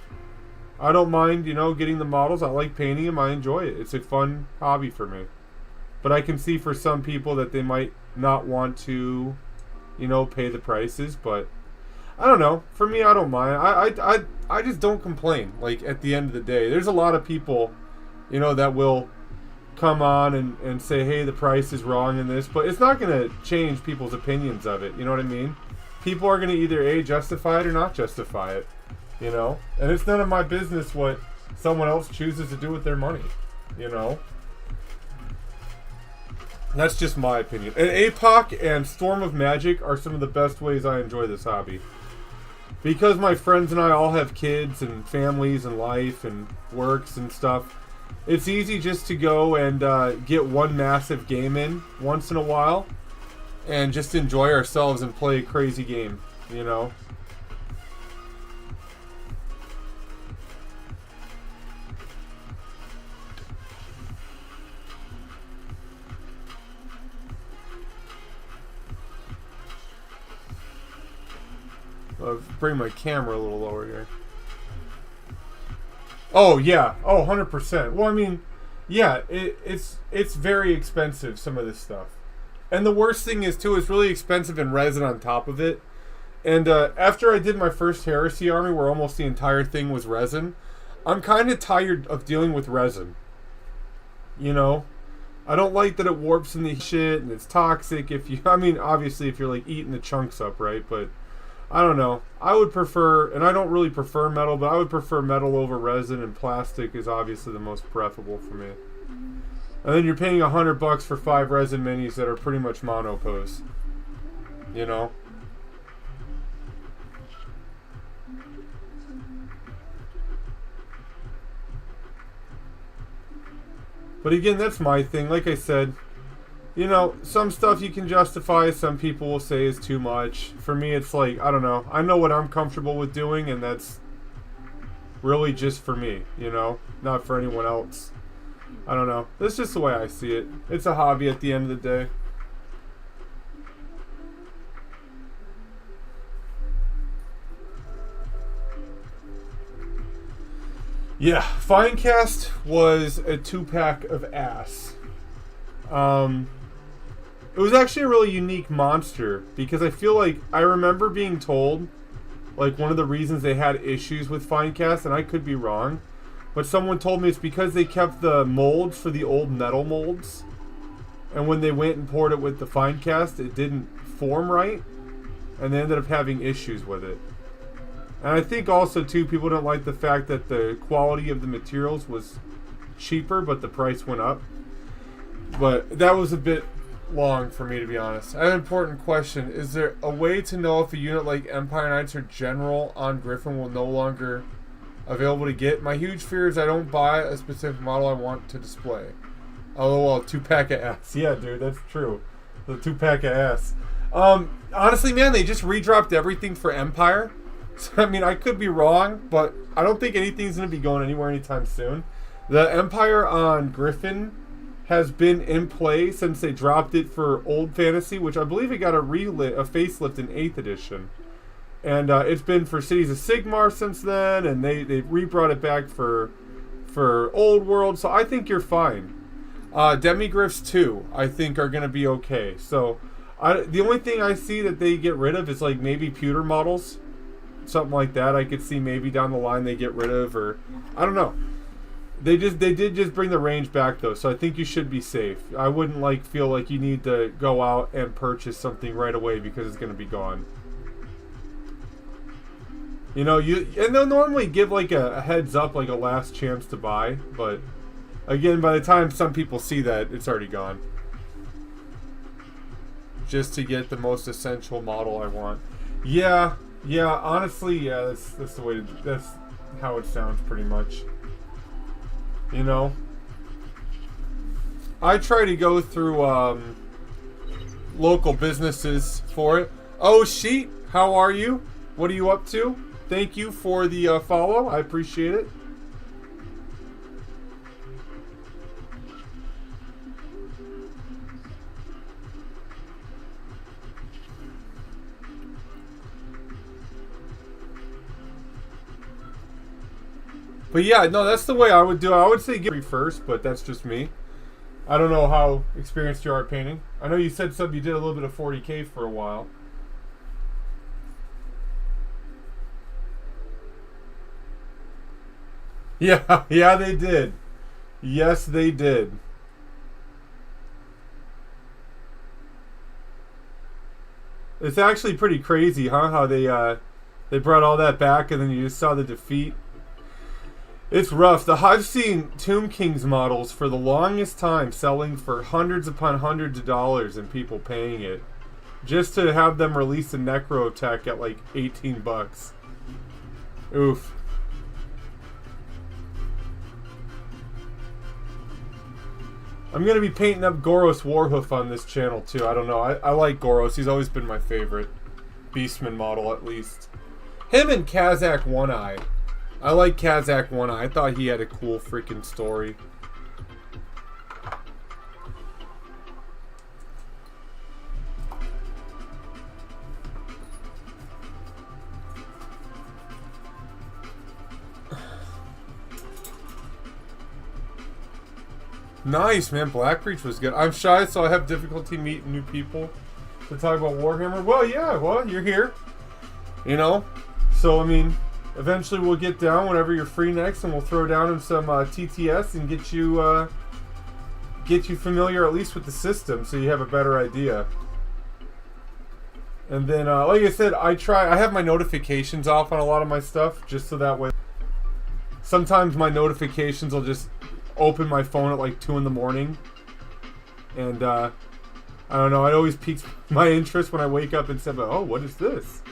I don't mind, getting the models. I like painting them. I enjoy it. It's a fun hobby for me. But I can see for some people that they might not want to, pay the prices. But I don't know. For me, I don't mind. I just don't complain. At the end of the day, there's a lot of people, that will come on and say, hey, the price is wrong in this. But it's not going to change people's opinions of it. You know what I mean? People are going to either A, justify it or not justify it. And it's none of my business what someone else chooses to do with their money. That's just my opinion. And APOC and Storm of Magic are some of the best ways I enjoy this hobby. Because my friends and I all have kids and families and life and works and stuff, it's easy just to go and get one massive game in once in a while and just enjoy ourselves and play a crazy game, I'll bring my camera a little lower here. Oh, yeah. Oh, 100%. Well, I mean, yeah, it's very expensive, some of this stuff. And the worst thing is, too, it's really expensive in resin on top of it. And after I did my first Heresy army, where almost the entire thing was resin, I'm kind of tired of dealing with resin. I don't like that it warps in the shit, and it's toxic obviously if you're, eating the chunks up, right? But I don't know. I would prefer, and I don't really prefer metal, but I would prefer metal over resin, and plastic is obviously the most preferable for me. And then you're paying $100 for 5 resin minis that are pretty much monopose. But again, that's my thing. Like I said, some stuff you can justify, some people will say is too much. For me, it's I don't know. I know what I'm comfortable with doing, and that's really just for me, not for anyone else. I don't know. That's just the way I see it. It's a hobby at the end of the day. Yeah, Finecast was a 2-pack of ass. It was actually a really unique monster because I feel like I remember being told one of the reasons they had issues with Finecast, and I could be wrong, but someone told me it's because they kept the molds for the old metal molds, and when they went and poured it with the Finecast, it didn't form right, and they ended up having issues with it. And I think also, too, people don't like the fact that the quality of the materials was cheaper, but the price went up. But that was a bit long for me, to be honest. I have an important question. Is there a way to know if a unit like Empire Knights or General on Griffin will no longer available to get? My huge fear is I don't buy a specific model I want to display. LOL, 2-pack of ass. Yeah, dude, that's true. The 2-pack of ass. Honestly, man, they just redropped everything for Empire. So, I could be wrong, but I don't think anything's going to be going anywhere anytime soon. The Empire on Griffin has been in play since they dropped it for Old Fantasy, which I believe it got a facelift in 8th edition. And it's been for Cities of Sigmar since then, and they re-brought it back for Old World, so I think you're fine. Demigryphs, too, I think are going to be okay. So, the only thing I see that they get rid of is, maybe pewter models. Something like that I could see maybe down the line they get rid of, or I don't know. They did just bring the range back though, so I think you should be safe. I wouldn't feel like you need to go out and purchase something right away because it's gonna be gone. You know, and they'll normally give like a heads up, like a last chance to buy, but again, by the time some people see that, it's already gone. Just to get the most essential model I want. Yeah, honestly, yeah, that's the way that's how it sounds pretty much. You know, I try to go through local businesses for it. Oh, Sheet, how are you? What are you up to? Thank you for the follow. I appreciate it. But yeah, no, that's the way I would do it. I would say get first, but that's just me. I don't know how experienced you are at painting. I know you said you did a little bit of 40K for a while. Yeah, they did. Yes, they did. It's actually pretty crazy, huh? How they brought all that back, and then you just saw the defeat. It's rough. I've seen Tomb King's models for the longest time selling for hundreds upon hundreds of dollars and people paying it just to have them release a Necrotech at like $18. Oof. I'm going to be painting up Goros Warhoof on this channel too. I don't know. I like Goros. He's always been my favorite Beastman model, at least. Him and Kazakh One Eye. I like Kazakh One Eye. I thought he had a cool freaking story. Nice, man. Blackbreach was good. I'm shy, so I have difficulty meeting new people to talk about Warhammer. Well, yeah, well, you're here. You know? So, I mean, eventually we'll get down whenever you're free next, and we'll throw down in some TTS and get you familiar at least with the system so you have a better idea. And then, like I said, I have my notifications off on a lot of my stuff, just so that way. Sometimes my notifications will just open my phone at like 2 in the morning. And, I don't know, it always piques my interest when I wake up and say, oh, what is this?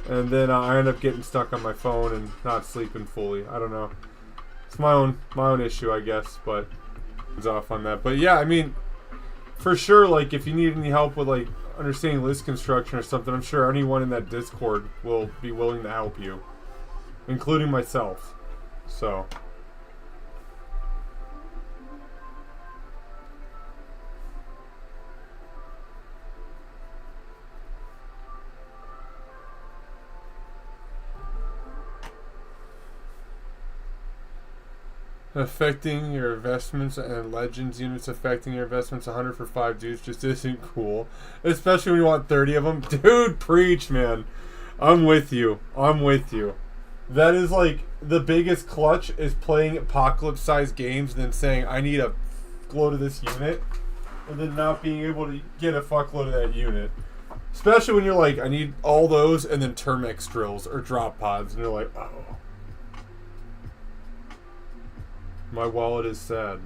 And then I end up getting stuck on my phone and not sleeping fully. I don't know. It's my own issue, I guess, but it's off on that. But yeah, I mean, for sure, like, if you need any help with, like, understanding list construction or something, I'm sure anyone in that Discord will be willing to help you, including myself. So... affecting your investments and Legends units affecting your investments 100 for 5 dudes just isn't cool. Especially when you want 30 of them. Dude, preach, man. I'm with you. That is like the biggest clutch is playing apocalypse-sized games and then saying, I need a fuckload of this unit. And then not being able to get a fuckload of that unit. Especially when you're like, I need all those and then Termex drills or drop pods. And you're like, oh. My wallet is sad.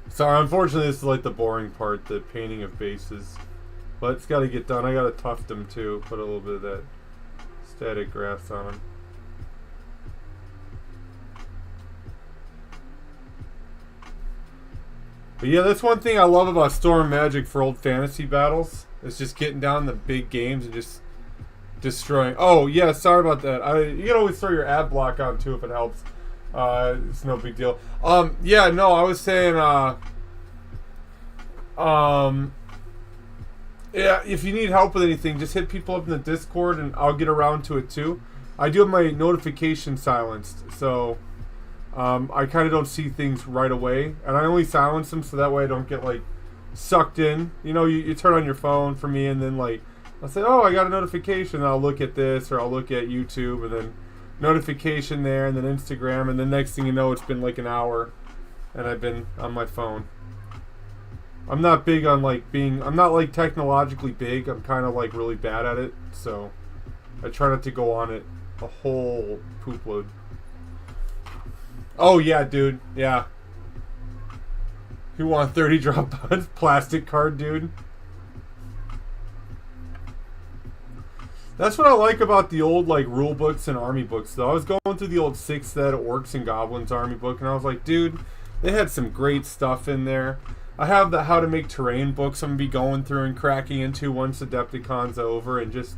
Sorry, unfortunately this is like the boring part, the painting of bases. But it's got to get done. I got to tuft them too, put a little bit of that static grass on them. But yeah, that's one thing I love about Storm Magic for old fantasy battles. It's just getting down the big games and just destroying. Oh yeah, sorry about that. You can always throw your ad block on too if it helps. It's no big deal. Yeah, no, I was saying Yeah, if you need help with anything, just hit people up in the Discord and I'll get around to it too. I do have my notification silenced, so I kind of don't see things right away. And I only silence them so that way I don't get like sucked in. You know, you turn on your phone for me and then like I'll say, oh, I got a notification. And I'll look at this or I'll look at YouTube and then notification there and then Instagram. And the next thing you know, it's been like an hour and I've been on my phone. I'm not big on like I'm not like technologically big. I'm kind of like really bad at it. So I try not to go on it a whole poop load. Oh yeah, dude. Yeah. You want 30 drop buds? Plastic card, dude. That's what I like about the old like rule books and army books though. I was going through the old 6th ed Orcs and Goblins army book and I was like, dude, they had some great stuff in there. I have the how to make terrain books I'm going to be going through and cracking into once Adepticon's over and just,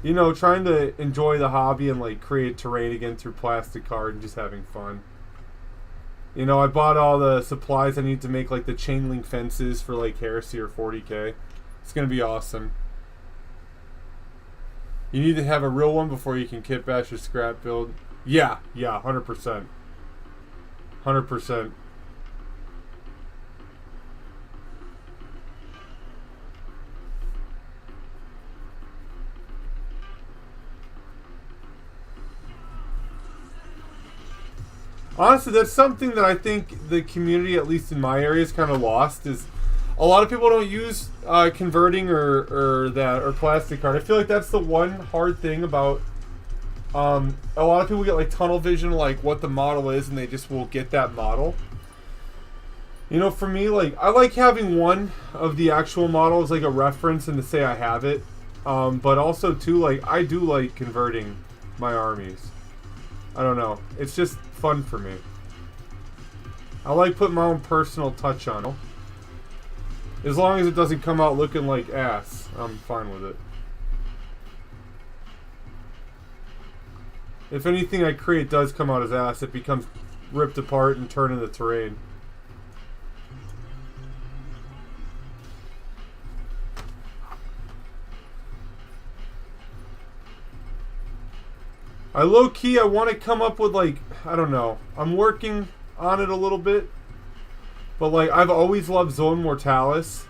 you know, trying to enjoy the hobby and like create terrain again through plastic card and just having fun. You know, I bought all the supplies I need to make like the chain link fences for like Heresy or 40k. It's going to be awesome. You need to have a real one before you can kit bash your scrap build. Yeah, 100%. 100%. Honestly, that's something that I think the community, at least in my area, is kind of lost. Is a lot of people don't use converting or plastic card. I feel like that's the one hard thing about. A lot of people get like tunnel vision, like what the model is, and they just will get that model. You know, for me, like I like having one of the actual models like a reference and to say I have it. But also too, like I do like converting my armies. I don't know. It's just fun for me. I like putting my own personal touch on it. As long as it doesn't come out looking like ass, I'm fine with it. If anything I create does come out as ass, it becomes ripped apart and turned into terrain. I low-key, I want to come up with, like, I don't know. I'm working on it a little bit. But, like, I've always loved Zone Mortalis.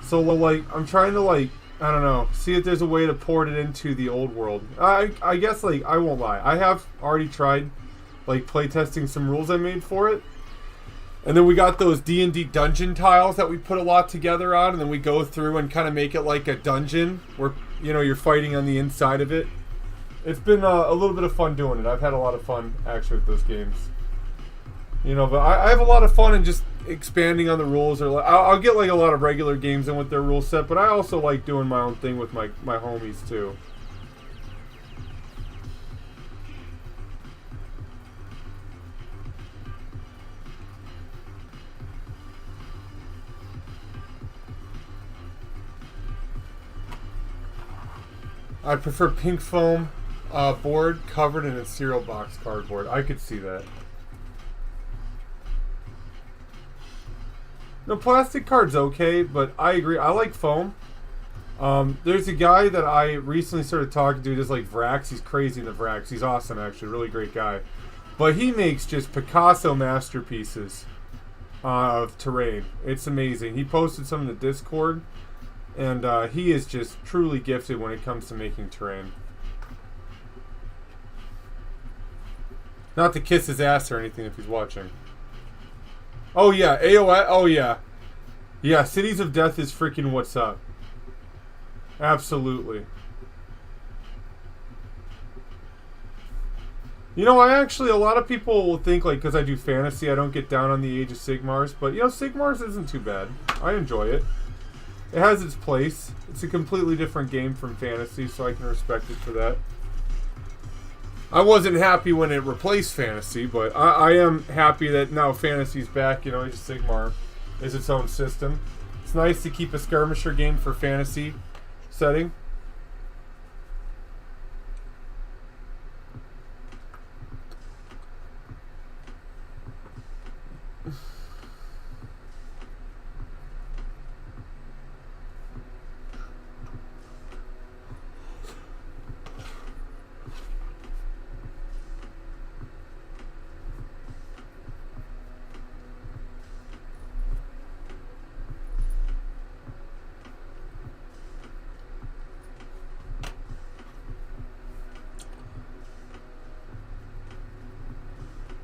So, like, I'm trying to, like, I don't know, see if there's a way to port it into the old world. I guess, like, I won't lie. I have already tried, like, playtesting some rules I made for it. And then we got those D&D dungeon tiles that we put a lot together on. And then we go through and kind of make it like a dungeon where, you know, you're fighting on the inside of it. It's been a little bit of fun doing it. I've had a lot of fun, actually, with those games. You know, but I have a lot of fun in just expanding on the rules. Or I'll get, like, a lot of regular games in with their rule set, but I also like doing my own thing with my homies, too. I prefer pink foam board covered in a cereal box cardboard. I could see that. No, plastic card's okay, but I agree. I like foam. There's a guy that I recently started talking to, just like Vrax. He's crazy into Vrax. He's awesome, actually. Really great guy. But he makes just Picasso masterpieces of terrain. It's amazing. He posted some in the Discord, and he is just truly gifted when it comes to making terrain. Not to kiss his ass or anything if he's watching. Oh yeah, AOS. Oh yeah. Yeah, Cities of Death is freaking what's up. Absolutely. You know, a lot of people will think, like, because I do fantasy, I don't get down on the Age of Sigmars. But, you know, Sigmars isn't too bad. I enjoy it. It has its place. It's a completely different game from fantasy, so I can respect it for that. I wasn't happy when it replaced fantasy, but I am happy that now fantasy's back. You know, Age of Sigmar is its own system. It's nice to keep a skirmisher game for fantasy setting.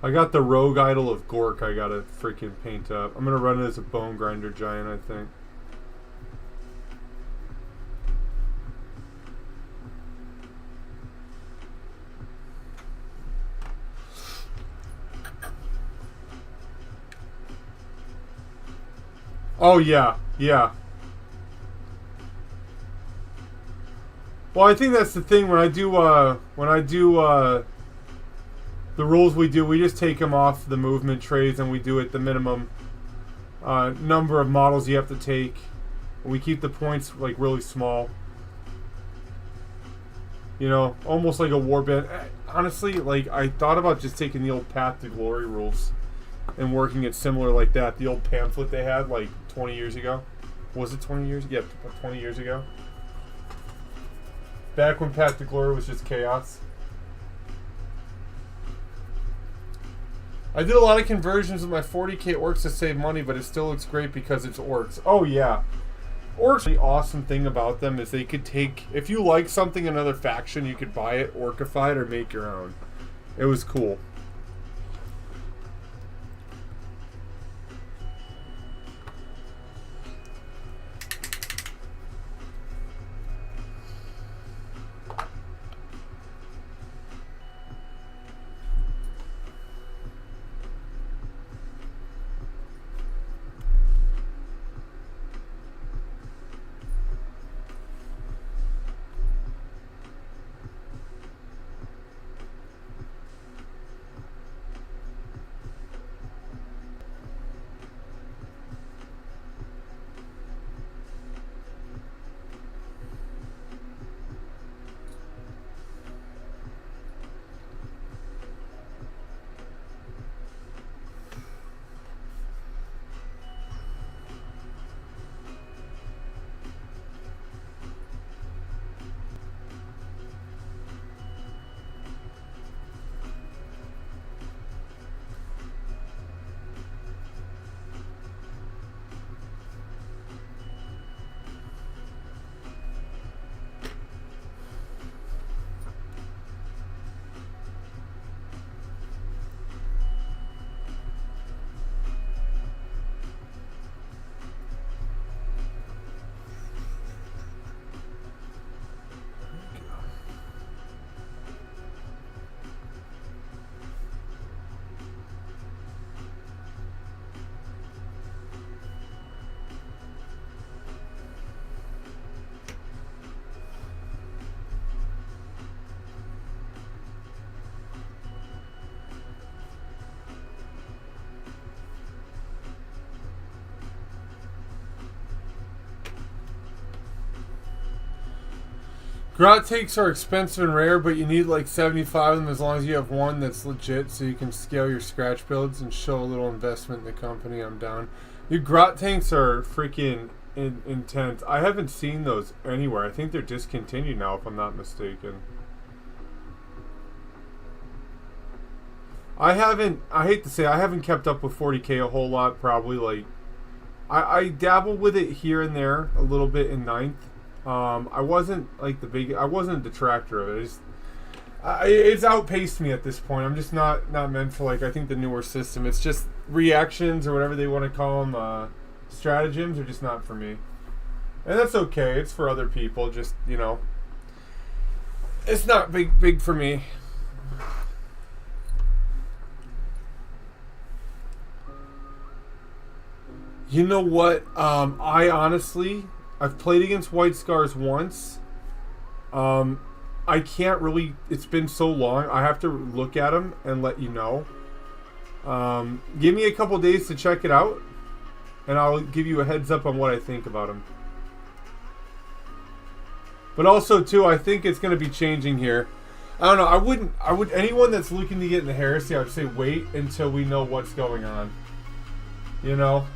I got the Rogue Idol of Gork I gotta freaking paint up. I'm gonna run it as a Bone Grinder Giant, I think. Oh yeah, yeah. Well, I think that's the thing when I do the rules we do, we just take them off the movement trays and we do it the minimum number of models you have to take. We keep the points like really small. You know, almost like a warband. Honestly, like I thought about just taking the old Path to Glory rules and working it similar like that. The old pamphlet they had like 20 years ago. Was it 20 years? Yeah, 20 years ago. Back when Path to Glory was just chaos. I did a lot of conversions with my 40k orcs to save money, but it still looks great because it's orcs. Oh yeah. Orcs, the awesome thing about them is they could take, if you like something in another faction, you could buy it, orcify it, or make your own. It was cool. Grot takes are expensive and rare, but you need like 75 of them as long as you have one that's legit so you can scale your scratch builds and show a little investment in the company. I'm down. Your Grot tanks are freaking intense. I haven't seen those anywhere. I think they're discontinued now if I'm not mistaken. I hate to say, I haven't kept up with 40k a whole lot, probably like, I dabble with it here and there a little bit in 9th. I wasn't like I wasn't a detractor of it. It's outpaced me at this point. I'm just not meant for like, I think the newer system. It's just reactions or whatever they want to call them, stratagems are just not for me. And that's okay. It's for other people. Just, you know, it's not big for me. You know what? I honestly, I've played against White Scars once. I can't really, it's been so long. I have to look at them and let you know. Give me a couple days to check it out, and I'll give you a heads up on what I think about them. But also, too, I think it's going to be changing here. I don't know. Anyone that's looking to get into Heresy, I would say wait until we know what's going on. You know?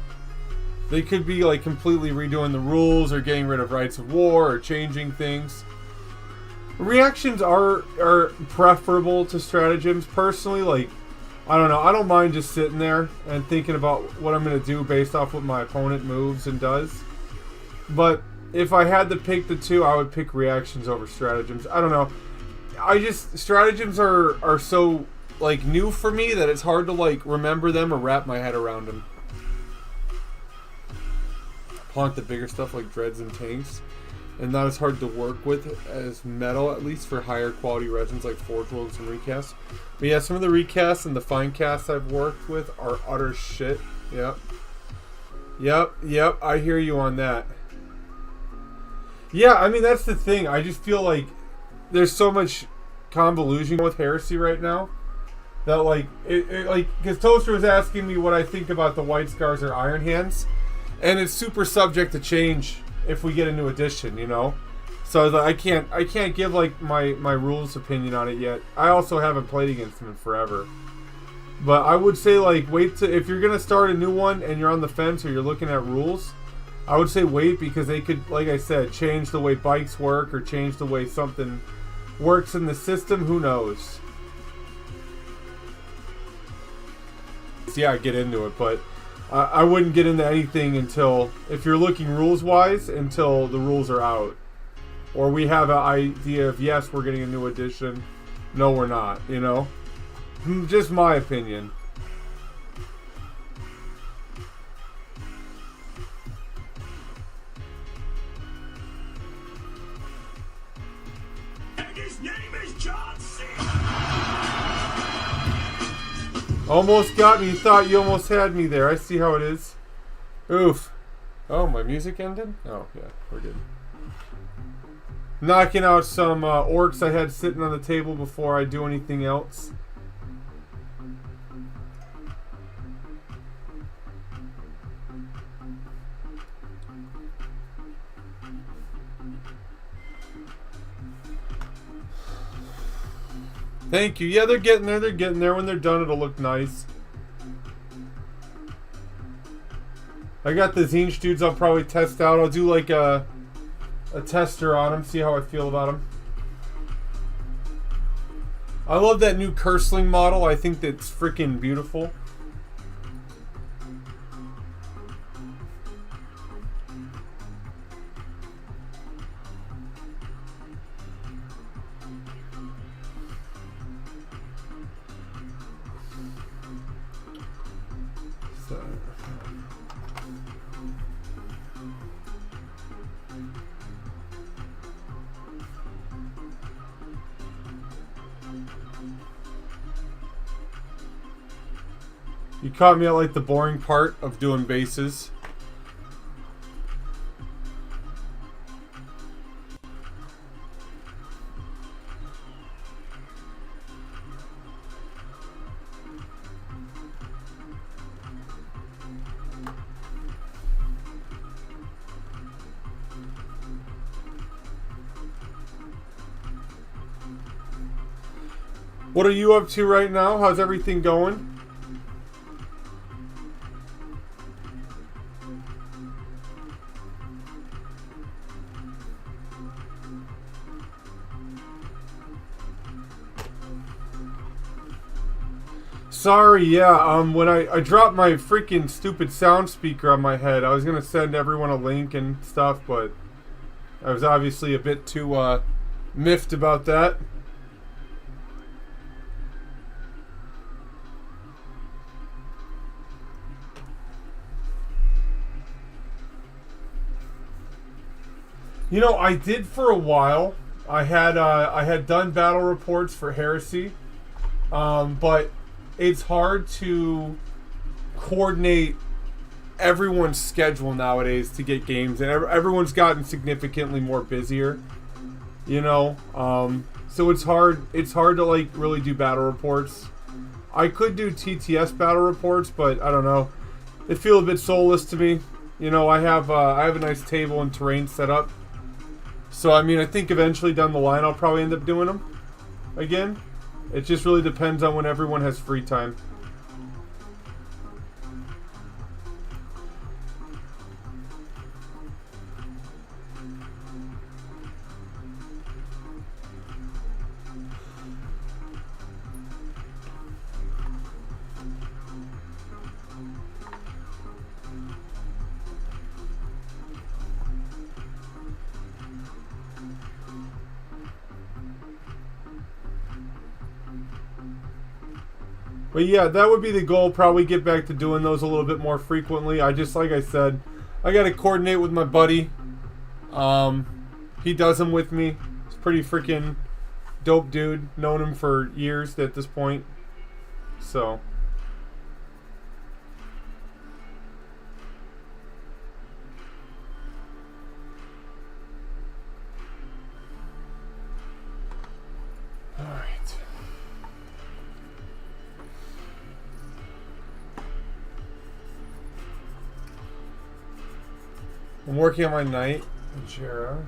They could be like completely redoing the rules or getting rid of Rights of War or changing things. Reactions are preferable to stratagems. Personally, like, I don't know. I don't mind just sitting there and thinking about what I'm going to do based off what my opponent moves and does. But if I had to pick the two, I would pick reactions over stratagems. I don't know. Stratagems are so like new for me that it's hard to like remember them or wrap my head around them. Plant the bigger stuff like dreads and tanks, and not as hard to work with as metal, at least for higher quality resins like Forge Worlds and recasts. But yeah, some of the recasts and the fine casts I've worked with are utter shit. Yep, I hear you on that. Yeah, I mean, that's the thing. I just feel like there's so much convolution with Heresy right now that, like, because Toaster was asking me what I think about the White Scars or Iron Hands, and it's super subject to change if we get a new edition, you know? So I can't give, like, my rules opinion on it yet. I also haven't played against them in forever. But I would say, like, if you're going to start a new one and you're on the fence or you're looking at rules, I would say wait, because they could, like I said, change the way bikes work or change the way something works in the system. Who knows? Yeah, get into it, but I wouldn't get into anything until, if you're looking rules-wise, until the rules are out. Or we have an idea of, yes, we're getting a new edition. No, we're not, you know? Just my opinion. His name is John C. Almost got me. You thought you almost had me there. I see how it is. Oof. Oh, my music ended? Oh, yeah, we're good. Knocking out some orcs I had sitting on the table before I do anything else. Thank you. Yeah, they're getting there. They're getting there. When they're done, it'll look nice. I got the Zinch dudes I'll probably test out. I'll do like a tester on them, see how I feel about them. I love that new Cursling model. I think that's freaking beautiful. You caught me at like the boring part of doing bases. What are you up to right now? How's everything going? Sorry, yeah, when I dropped my freaking stupid sound speaker on my head, I was going to send everyone a link and stuff, but I was obviously a bit too miffed about that. You know, I did for a while. I had done battle reports for Heresy, but it's hard to coordinate everyone's schedule nowadays to get games, and everyone's gotten significantly more busier, you know. So it's hard to like really do battle reports. I could do TTS battle reports, but I don't know. They feel a bit soulless to me. You know, I have a nice table and terrain set up. So, I mean, I think eventually down the line I'll probably end up doing them again. It just really depends on when everyone has free time. But yeah, that would be the goal. Probably get back to doing those a little bit more frequently. I just, like I said, I got to coordinate with my buddy. He does them with me. He's pretty freaking dope dude. Known him for years at this point. So. Alright. I'm working on my night. Jera.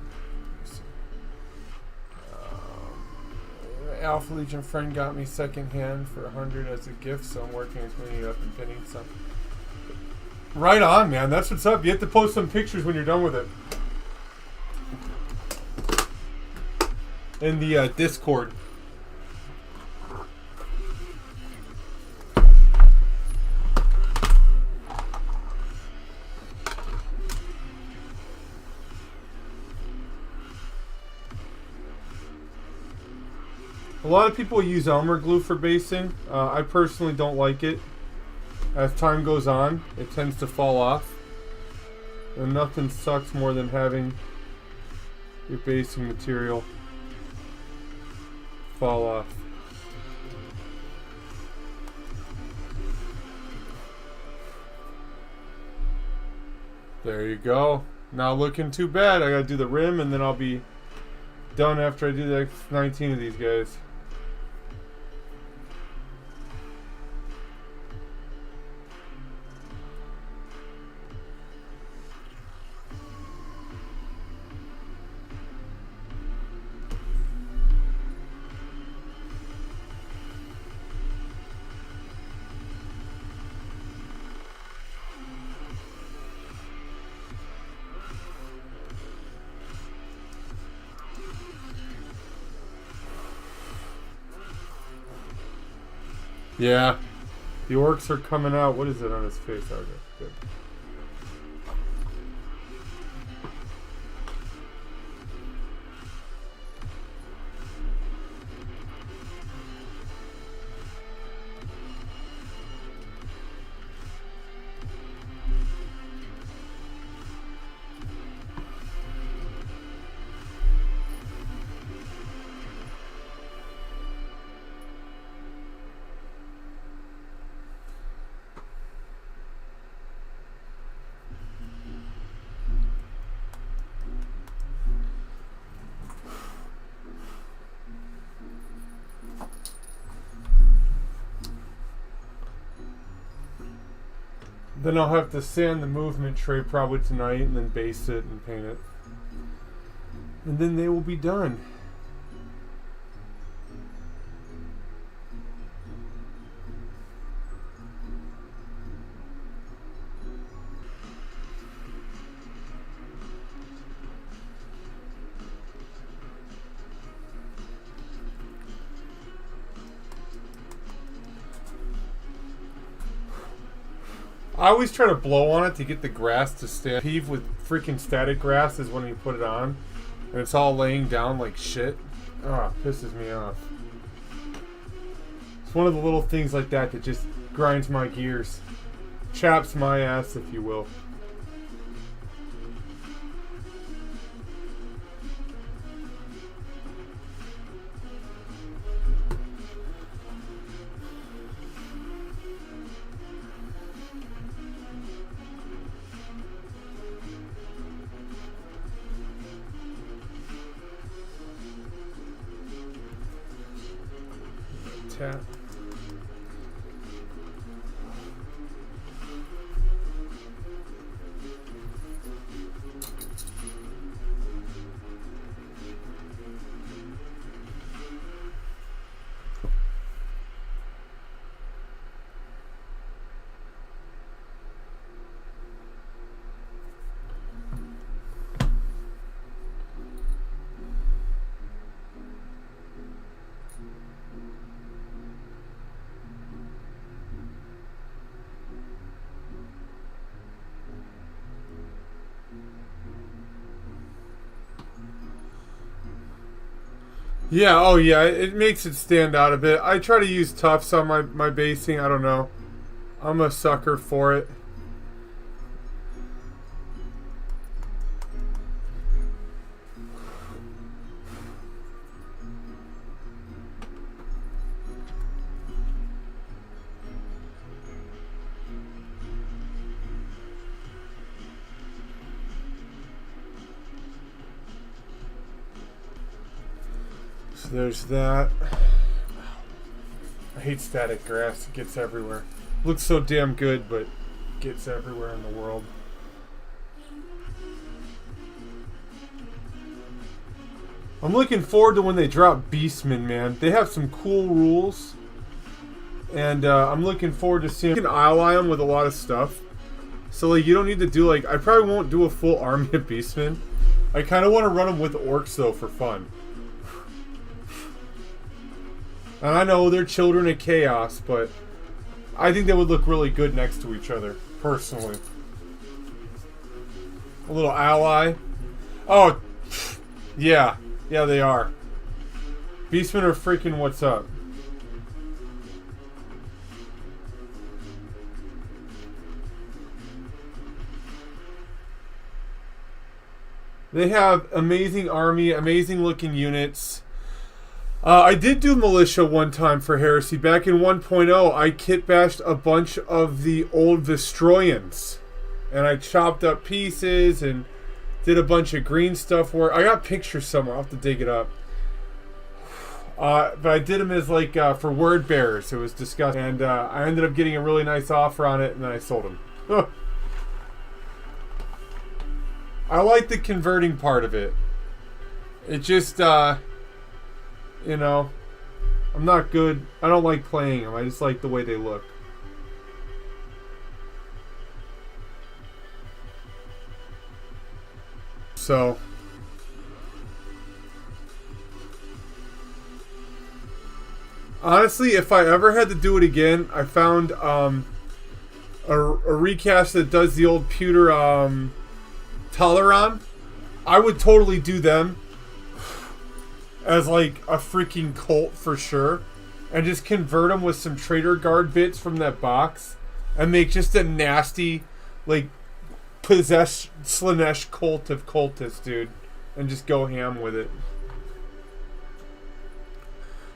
Alpha Legion friend got me secondhand for 100 as a gift, so I'm working on cleaning it up and pinning some. Right on, man. That's what's up. You have to post some pictures when you're done with it. In the Discord. A lot of people use Elmer glue for basing. I personally don't like it. As time goes on, it tends to fall off. And nothing sucks more than having your basing material fall off. There you go. Not looking too bad. I gotta do the rim and then I'll be done after I do the next 19 of these guys. Yeah. The orcs are coming out. What is it on his face? Okay, good. Then I'll have to sand the movement tray probably tonight and then base it and paint it. And then they will be done. I always try to blow on it to get the grass to stay. Peeve with freaking static grass is when you put it on and it's all laying down like shit. Ah, pisses me off. It's one of the little things like that that just grinds my gears. Chaps my ass, if you will. Tap. Yeah, oh yeah, it makes it stand out a bit. I try to use tufts on my basing. I don't know. I'm a sucker for it. So there's that. I hate static grass. It gets everywhere. Looks so damn good, but gets everywhere in the world. I'm looking forward to when they drop Beastmen, man. They have some cool rules. And I'm looking forward to seeing... You can ally them with a lot of stuff. So, like, you don't need to do, like... I probably won't do a full army of Beastmen. I kind of want to run them with orcs, though, for fun. And I know they're children of chaos, but I think they would look really good next to each other, personally. A little ally. Oh, yeah. Yeah, they are. Beastmen are freaking what's up. They have amazing army, amazing looking units. I did do militia one time for Heresy. Back in 1.0, I kit bashed a bunch of the old Destroyans. And I chopped up pieces and did a bunch of green stuff where I got pictures somewhere. I'll have to dig it up. But I did them as like for word bearers. It was disgusting. And I ended up getting a really nice offer on it and then I sold them. I like the converting part of it. It just... you know, I'm not good. I don't like playing them. I just like the way they look. So, honestly, if I ever had to do it again, I found a recast that does the old pewter Toleron. I would totally do them as like a freaking cult for sure, and just convert them with some Trader Guard bits from that box and make just a nasty like possessed Slanesh cult of cultists, dude, and just go ham with it.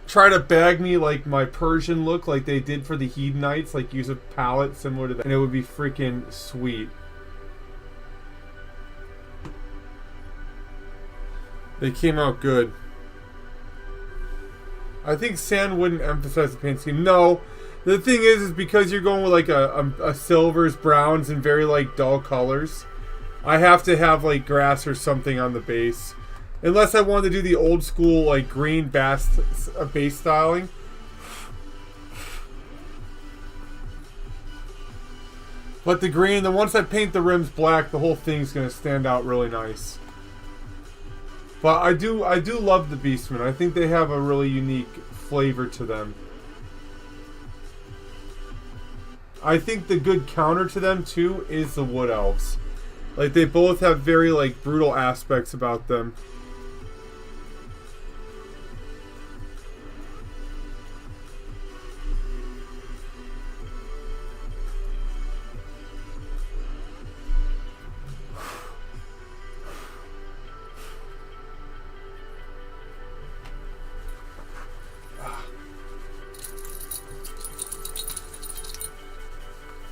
Try to bag me like my Persian look like they did for the Hedonites, like use a palette similar to that, and it would be freaking sweet. They came out good. I think sand wouldn't emphasize the paint scheme. No, the thing is because you're going with like a silvers, browns, and very like dull colors. I have to have like grass or something on the base, unless I want to do the old school like green base styling. But the green, then once I paint the rims black, the whole thing's gonna stand out really nice. But I do love the Beastmen. I think they have a really unique flavor to them. I think the good counter to them too is the Wood Elves. Like they both have very like brutal aspects about them.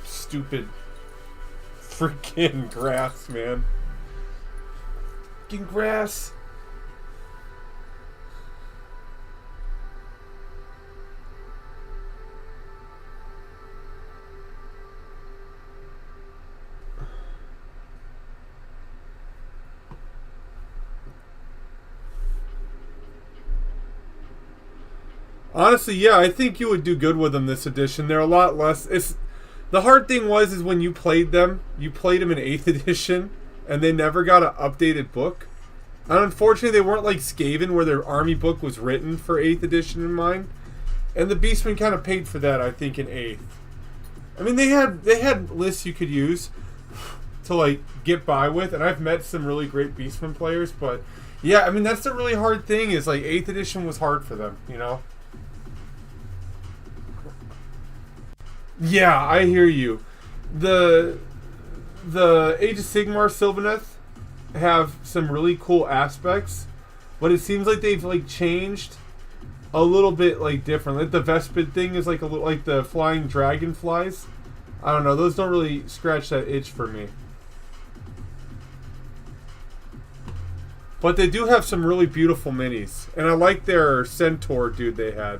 Stupid freaking grass, man. Freaking grass. Honestly, yeah, I think you would do good with them this edition. They're a lot less... The hard thing is when you played them in 8th edition, and they never got an updated book. And unfortunately, they weren't like Skaven, where their army book was written for 8th edition in mind. And the Beastmen kind of paid for that, I think, in 8th. I mean, they had lists you could use to like get by with, and I've met some really great Beastmen players, but Yeah, I mean that's the really hard thing is like 8th edition was hard for them, you know. Yeah, I hear you. The Age of Sigmar Sylvaneth have some really cool aspects, but it seems like they've like changed a little bit like different. Like the Vespid thing is like a little like the flying dragonflies. I don't know, those don't really scratch that itch for me. But they do have some really beautiful minis. And I like their centaur dude they had.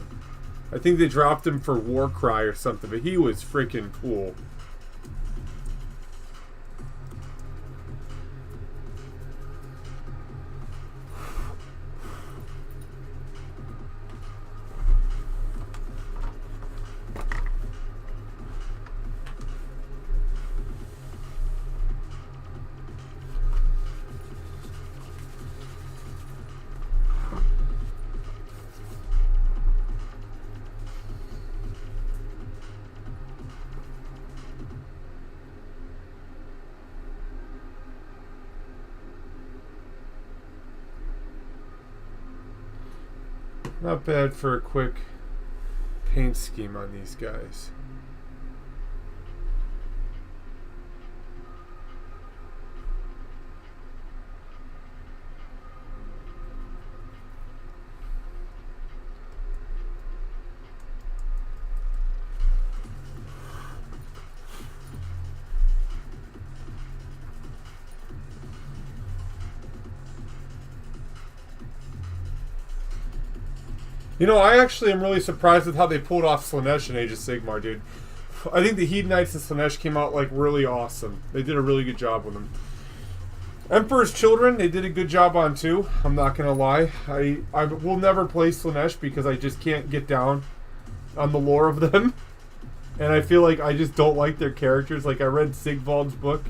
I think they dropped him for Warcry or something, but he was freaking cool. Not bad for a quick paint scheme on these guys. You know, I actually am really surprised with how they pulled off Slaanesh in Age of Sigmar, dude. I think the Hedonites and Slaanesh came out, like, really awesome. They did a really good job with them. Emperor's Children, they did a good job on, too. I'm not going to lie. I will never play Slaanesh because I just can't get down on the lore of them. And I feel like I just don't like their characters. Like, I read Sigvald's book.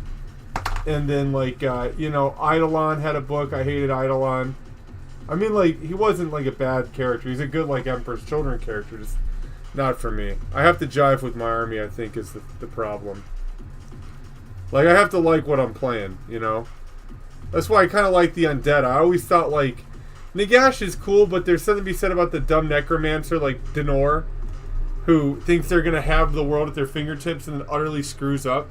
And then, like, you know, Eidolon had a book. I hated Eidolon. I mean, like, he wasn't, like, a bad character. He's a good, like, Emperor's Children character. Just not for me. I have to jive with my army, I think, is the problem. Like, I have to like what I'm playing, you know? That's why I kind of like the Undead. I always thought, like, Nagash is cool, but there's something to be said about the dumb necromancer, like Denor, who thinks they're going to have the world at their fingertips and then utterly screws up.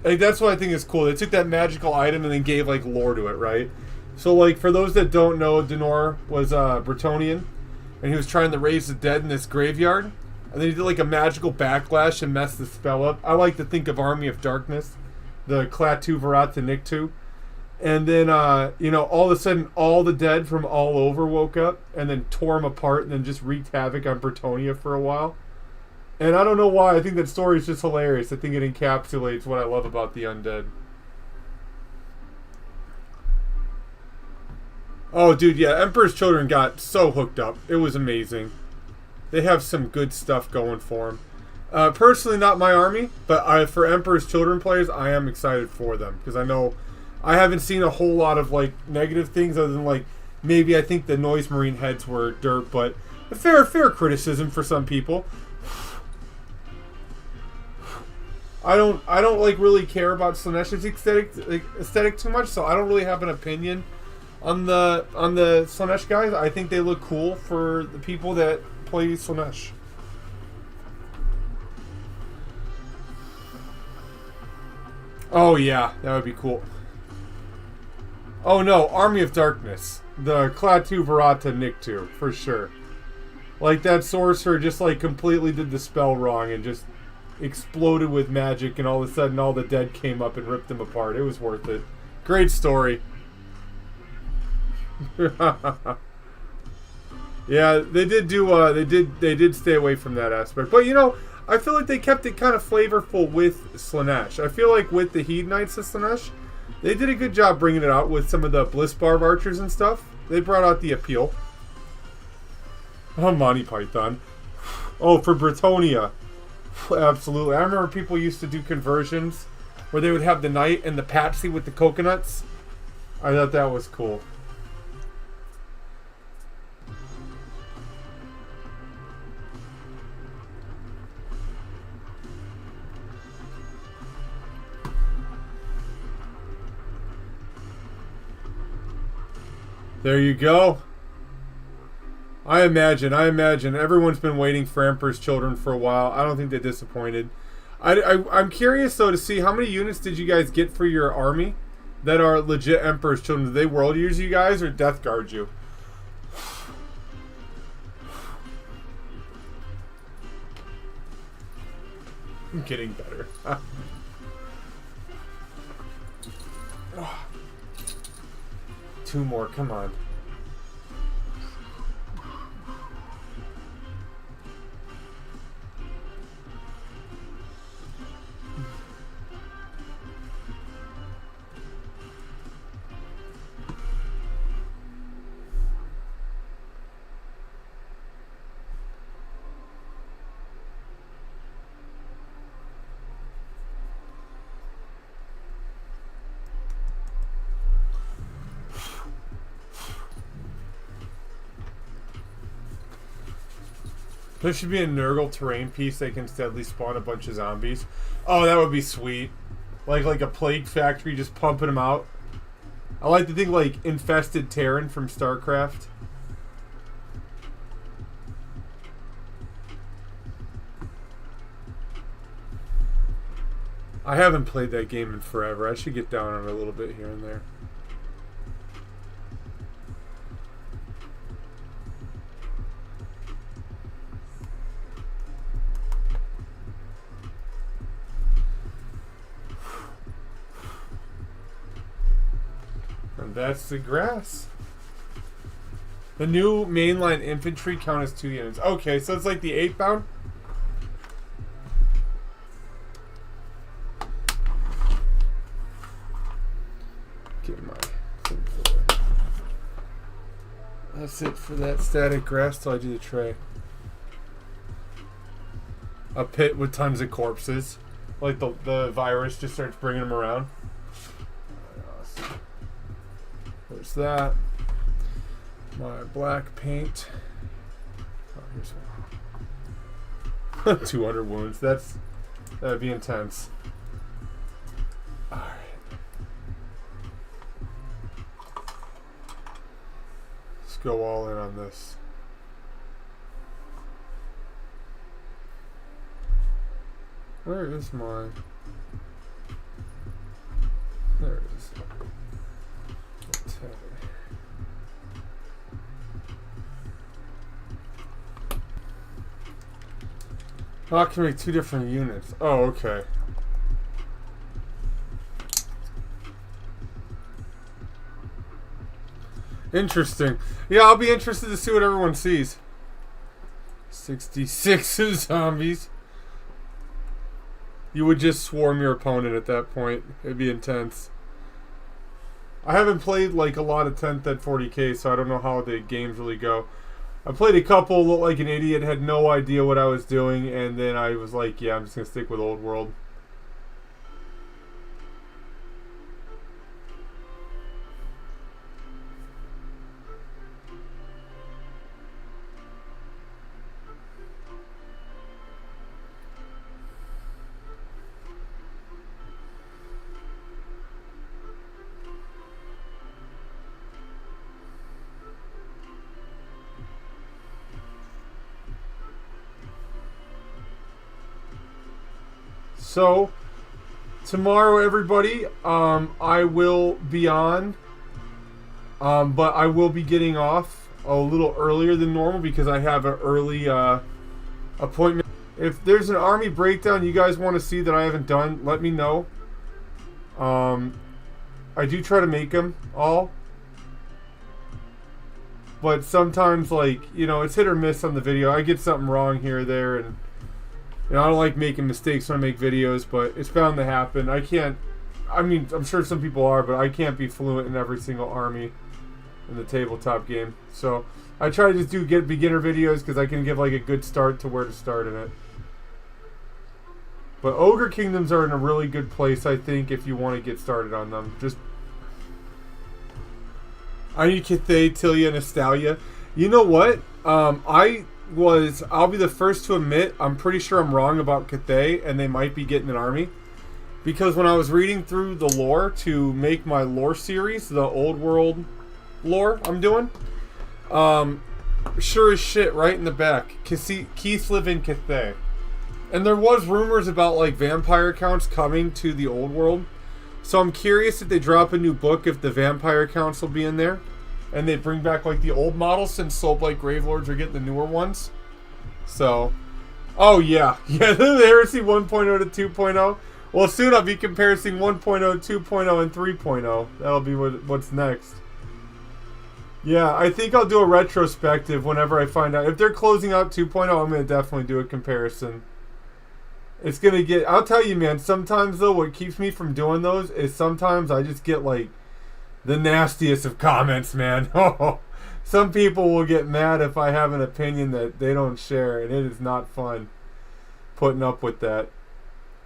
Like, that's what I think is cool. They took that magical item and then gave, like, lore to it, right? So, like, for those that don't know, Denor was Bretonnian, and he was trying to raise the dead in this graveyard, and then he did, like, a magical backlash and messed the spell up. I like to think of Army of Darkness, the Klaatu Varata Nikto. And then, you know, all of a sudden, all the dead from all over woke up, and then tore them apart, and then just wreaked havoc on Bretonnia for a while. And I don't know why. I think that story is just hilarious. I think it encapsulates what I love about the undead. Oh, dude, yeah. Emperor's Children got so hooked up. It was amazing. They have some good stuff going for them. Personally, not my army, but for Emperor's Children players, I am excited for them. Because I know I haven't seen a whole lot of, like, negative things other than, like, maybe I think the Noise Marine heads were dirt, but a fair criticism for some people. I don't like really care about Slaanesh's aesthetic too much, so I don't really have an opinion on the Slaanesh guys. I think they look cool for the people that play Slaanesh. Oh yeah, that would be cool. Oh no, Army of Darkness, the Klaatu Varata Nikto for sure. Like that sorcerer just like completely did the spell wrong and just exploded with magic, and all of a sudden all the dead came up and ripped them apart. It was worth it. Great story. Yeah, they did do they did stay away from that aspect. But you know, I feel like they kept it kind of flavorful with Slaanesh. I feel like with the Hedonites of Slaanesh, they did a good job bringing it out with some of the Blissbarb archers and stuff. They brought out the appeal. Oh, Monty Python. Oh, for Bretonnia. Absolutely. I remember people used to do conversions where they would have the knight and the patsy with the coconuts. I thought that was cool. There you go. I imagine everyone's been waiting for Emperor's Children for a while. I don't think they disappointed. I'm curious though to see how many units did you guys get for your army that are legit Emperor's Children. Did they world use you guys or death guard you? I'm getting better. Two more, come on. There should be a Nurgle terrain piece that can steadily spawn a bunch of zombies. Oh, that would be sweet. Like a plague factory just pumping them out. I like to think like Infested Terran from StarCraft. I haven't played that game in forever. I should get down on it a little bit here and there. And that's the grass. The new mainline infantry count as 2 units. Okay, so it's like the 8 pound. Get my thing for that. That's it for that static grass till I do the tray. A pit with tons of corpses. Like the virus just starts bringing them around. There's that. My black paint. Oh, here's one. 200 wounds. That'd be intense. All right. Let's go all in on this. Where is my? There it is. Oh, I can make 2 different units. Oh, okay. Interesting. Yeah, I'll be interested to see what everyone sees. 66 zombies. You would just swarm your opponent at that point. It'd be intense. I haven't played like a lot of 10th at 40k, so I don't know how the games really go. I played a couple, looked like an idiot, had no idea what I was doing, and then I was like, yeah, I'm just going to stick with Old World. So, tomorrow, everybody, I will be on, but I will be getting off a little earlier than normal because I have an early appointment. If there's an army breakdown you guys want to see that I haven't done, let me know. I do try to make them all, but sometimes, like, you know, it's hit or miss on the video. I get something wrong here or there, and you know, I don't like making mistakes when I make videos, but it's bound to happen. I mean, I'm sure some people are, but I can't be fluent in every single army in the tabletop game. So I try to just get beginner videos because I can give like a good start to where to start in it. But Ogre Kingdoms are in a really good place, I think, if you want to get started on them. I need Cathay, Tilia, and Estalia. You know what? I'll be the first to admit, I'm pretty sure I'm wrong about Cathay, and they might be getting an army. Because when I was reading through the lore to make my lore series, the Old World lore I'm doing. Sure as shit, right in the back. Keith live in Cathay. And there was rumors about like vampire accounts coming to the old world. So I'm curious if they drop a new book, if the vampire accounts will be in there. And they bring back like the old models since Soulblight Gravelords are getting the newer ones. So, oh yeah. Yeah, the Heresy 1.0 to 2.0. Well, soon I'll be comparing 1.0, 2.0, and 3.0. That'll be what's next. Yeah, I think I'll do a retrospective whenever I find out. If they're closing out 2.0, I'm going to definitely do a comparison. It's going to get... I'll tell you, man, sometimes, though, what keeps me from doing those is sometimes I just get, like, the nastiest of comments, man. Some people will get mad if I have an opinion that they don't share, and it is not fun putting up with that.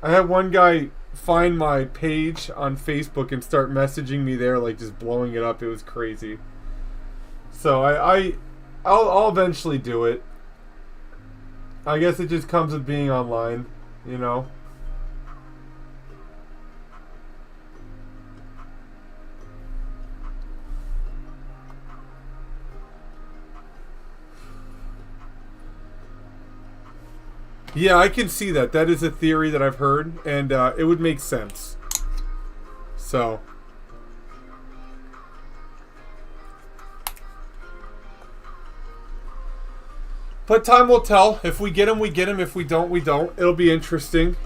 I had one guy find my page on Facebook and start messaging me there, like, just blowing it up. It was crazy. So I'll eventually do it. I guess it just comes with being online, you know. Yeah, I can see that. That is a theory that I've heard, and it would make sense. So... But time will tell. If we get him, we get him. If we don't, we don't. It'll be interesting.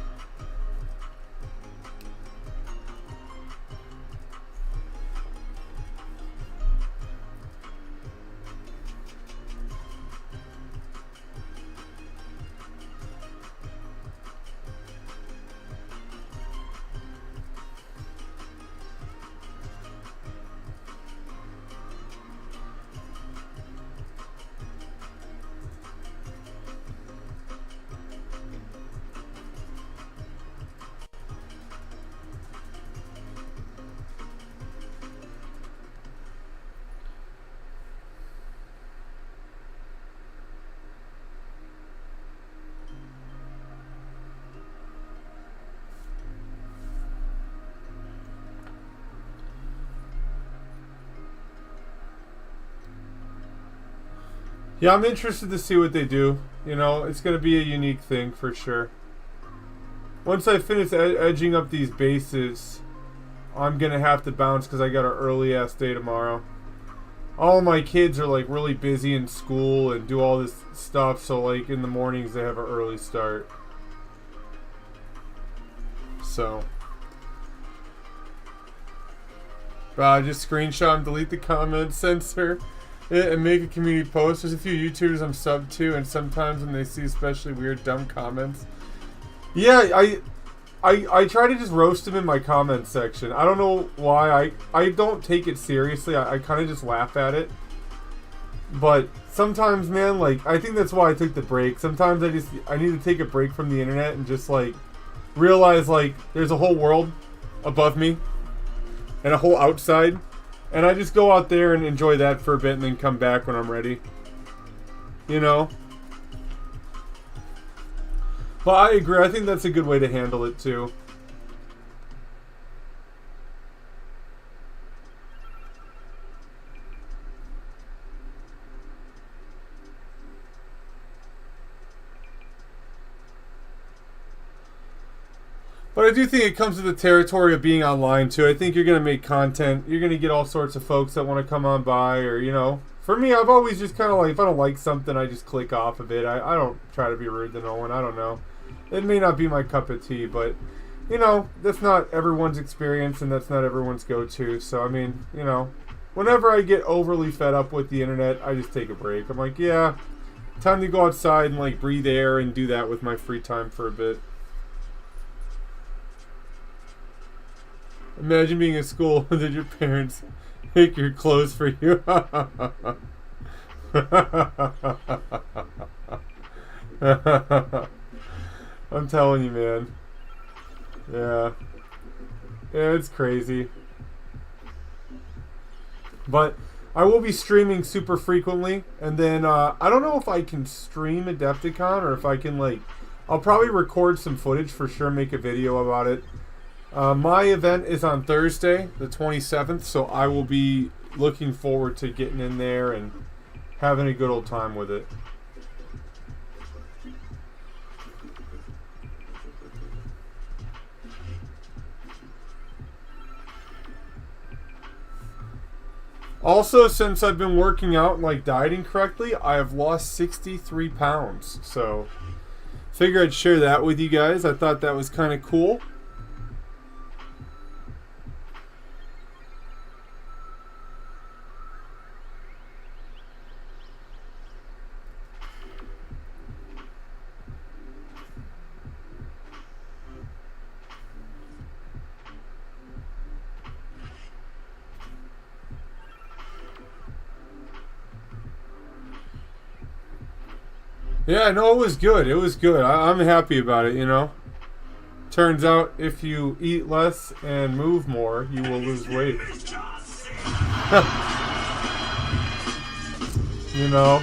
Yeah, I'm interested to see what they do. You know, it's going to be a unique thing for sure. Once I finish edging up these bases, I'm going to have to bounce because I got an early-ass day tomorrow. All my kids are, like, really busy in school and do all this stuff, so, like, in the mornings they have an early start. So... just screenshot and delete the comment, censor it, and make a community post. There's a few YouTubers I'm subbed to, and sometimes when they see especially weird, dumb comments... Yeah, I try to just roast them in my comment section. I don't know why. I don't take it seriously. I kind of just laugh at it. But sometimes, man, like, I think that's why I took the break. Sometimes I need to take a break from the internet and just, like, realize, like, there's a whole world above me and a whole outside. And I just go out there and enjoy that for a bit and then come back when I'm ready. You know? But I agree. I think that's a good way to handle it, too. But I do think it comes to the territory of being online, too. I think you're going to make content. You're going to get all sorts of folks that want to come on by, or, you know. For me, I've always just kind of like, if I don't like something, I just click off of it. I don't try to be rude to no one. I don't know. It may not be my cup of tea, but, you know, that's not everyone's experience, and that's not everyone's go-to. So, I mean, you know, whenever I get overly fed up with the internet, I just take a break. I'm like, yeah, time to go outside and, like, breathe air and do that with my free time for a bit. Imagine being in school and then your parents make your clothes for you. I'm telling you, man. Yeah. Yeah, it's crazy. But I will be streaming super frequently. And then, I don't know if I can stream Adepticon or if I can, like... I'll probably record some footage for sure, make a video about it. My event is on Thursday, the 27th, so I will be looking forward to getting in there and having a good old time with it. Also, since I've been working out and like dieting correctly, I have lost 63 pounds. So, figure I'd share that with you guys. I thought that was kind of cool. Yeah, no, it was good. It was good. I'm happy about it, you know. Turns out if you eat less and move more, you will lose weight. You know.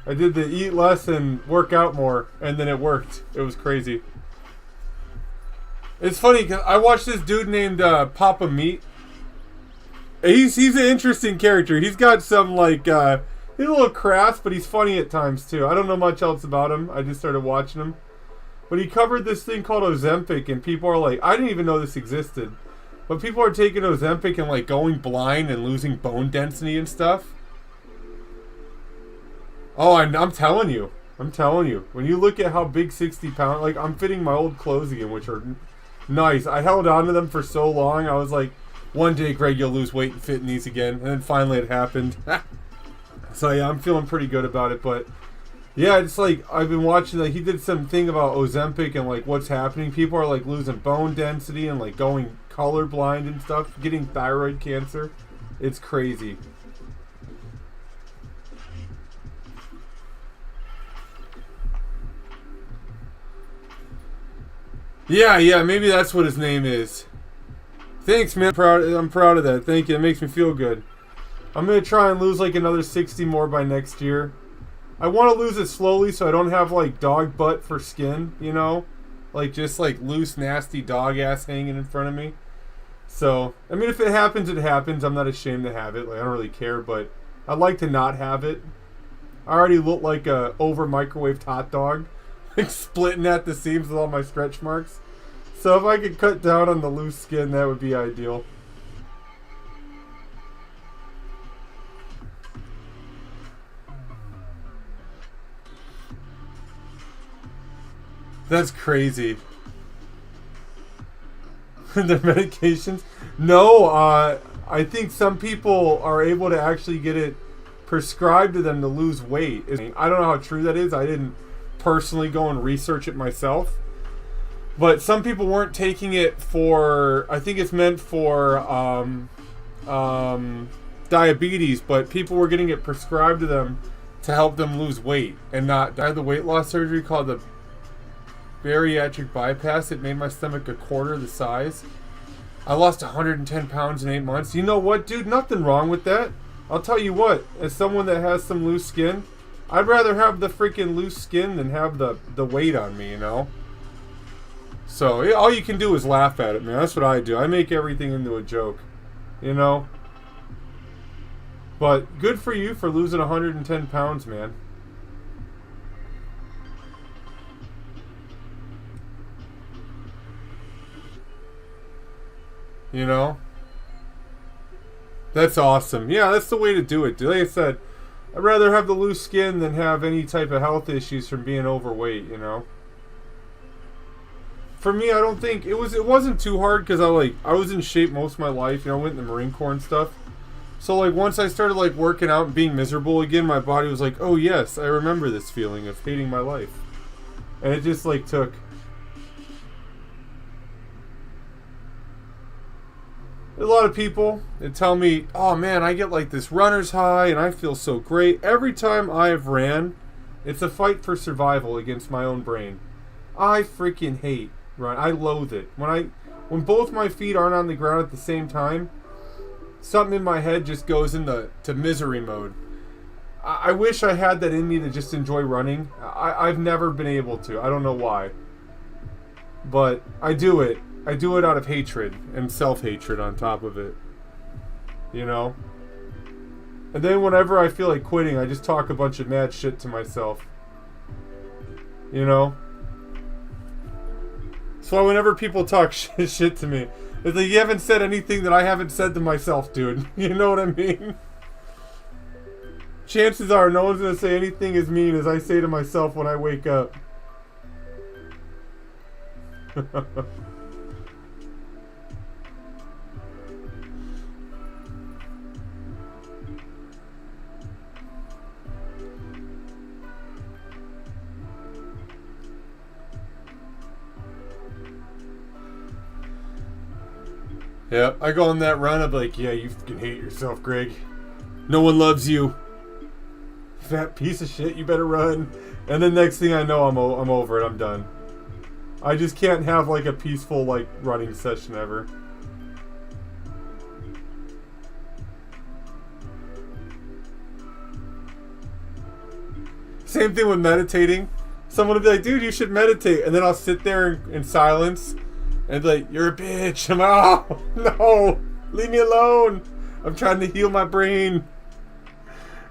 I did the eat less and work out more, and then it worked. It was crazy. It's funny, because I watched this dude named Papa Meat. He's an interesting character. He's got some, like, he's a little crass, but he's funny at times, too. I don't know much else about him. I just started watching him. But he covered this thing called Ozempic, and people are like, I didn't even know this existed. But people are taking Ozempic and, like, going blind and losing bone density and stuff. Oh, I'm telling you. I'm telling you. When you look at how big 60 pounds, like, I'm fitting my old clothes again, which are nice. I held on to them for so long. I was like, one day, Greg, you'll lose weight and fit in these again. And then finally it happened. So, yeah, I'm feeling pretty good about it. But, yeah, it's like, I've been watching, like, he did some thing about Ozempic and, like, what's happening. People are, like, losing bone density and, like, going colorblind and stuff. Getting thyroid cancer. It's crazy. Yeah, maybe that's what his name is. Thanks, man. I'm proud of that. Thank you. It makes me feel good. I'm going to try and lose like another 60 more by next year. I want to lose it slowly so I don't have like dog butt for skin, you know? Like just like loose, nasty dog ass hanging in front of me. So, I mean, if it happens, it happens. I'm not ashamed to have it. Like, I don't really care, but I'd like to not have it. I already look like a over microwaved hot dog. Like splitting at the seams with all my stretch marks. So if I could cut down on the loose skin, that would be ideal. That's crazy. The medications? No, I think some people are able to actually get it prescribed to them to lose weight. I don't know how true that is. I didn't personally go and research it myself. But some people weren't taking it for, I think it's meant for diabetes, but people were getting it prescribed to them to help them lose weight and not die. The weight loss surgery called the bariatric bypass. It made my stomach a quarter the size. I lost 110 pounds in 8 months. You know what, dude? Nothing wrong with that. I'll tell you what, as someone that has some loose skin, I'd rather have the freaking loose skin than have the weight on me, you know? So, yeah, all you can do is laugh at it, man. That's what I do. I make everything into a joke, you know? But good for you for losing 110 pounds, man. You know? That's awesome. Yeah, that's the way to do it, dude. Like I said, I'd rather have the loose skin than have any type of health issues from being overweight, you know? For me, I don't think it wasn't too hard because I was in shape most of my life. You know, I went in the Marine Corps and stuff. So like once I started like working out and being miserable again, my body was like, oh yes, I remember this feeling of hating my life. And it just like took. A lot of people that tell me, oh man, I get like this runner's high and I feel so great. Every time I've ran, it's a fight for survival against my own brain. I freaking hate run. I loathe it. When both my feet aren't on the ground at the same time, something in my head just goes into misery mode. I wish I had that in me to just enjoy running. I've never been able to. I don't know why. But I do it. I do it out of hatred and self-hatred on top of it. You know? And then whenever I feel like quitting, I just talk a bunch of mad shit to myself. You know? So whenever people talk shit to me, it's like, you haven't said anything that I haven't said to myself, dude. You know what I mean? Chances are no one's going to say anything as mean as I say to myself when I wake up. Yeah, I go on that run, I'm like, yeah, you fucking hate yourself, Greg. No one loves you. Fat piece of shit, you better run. And then next thing I know, I'm over it, I'm done. I just can't have like a peaceful like running session ever. Same thing with meditating. Someone will be like, dude, you should meditate. And then I'll sit there in silence and be like, you're a bitch. I'm like, oh, no, leave me alone. I'm trying to heal my brain.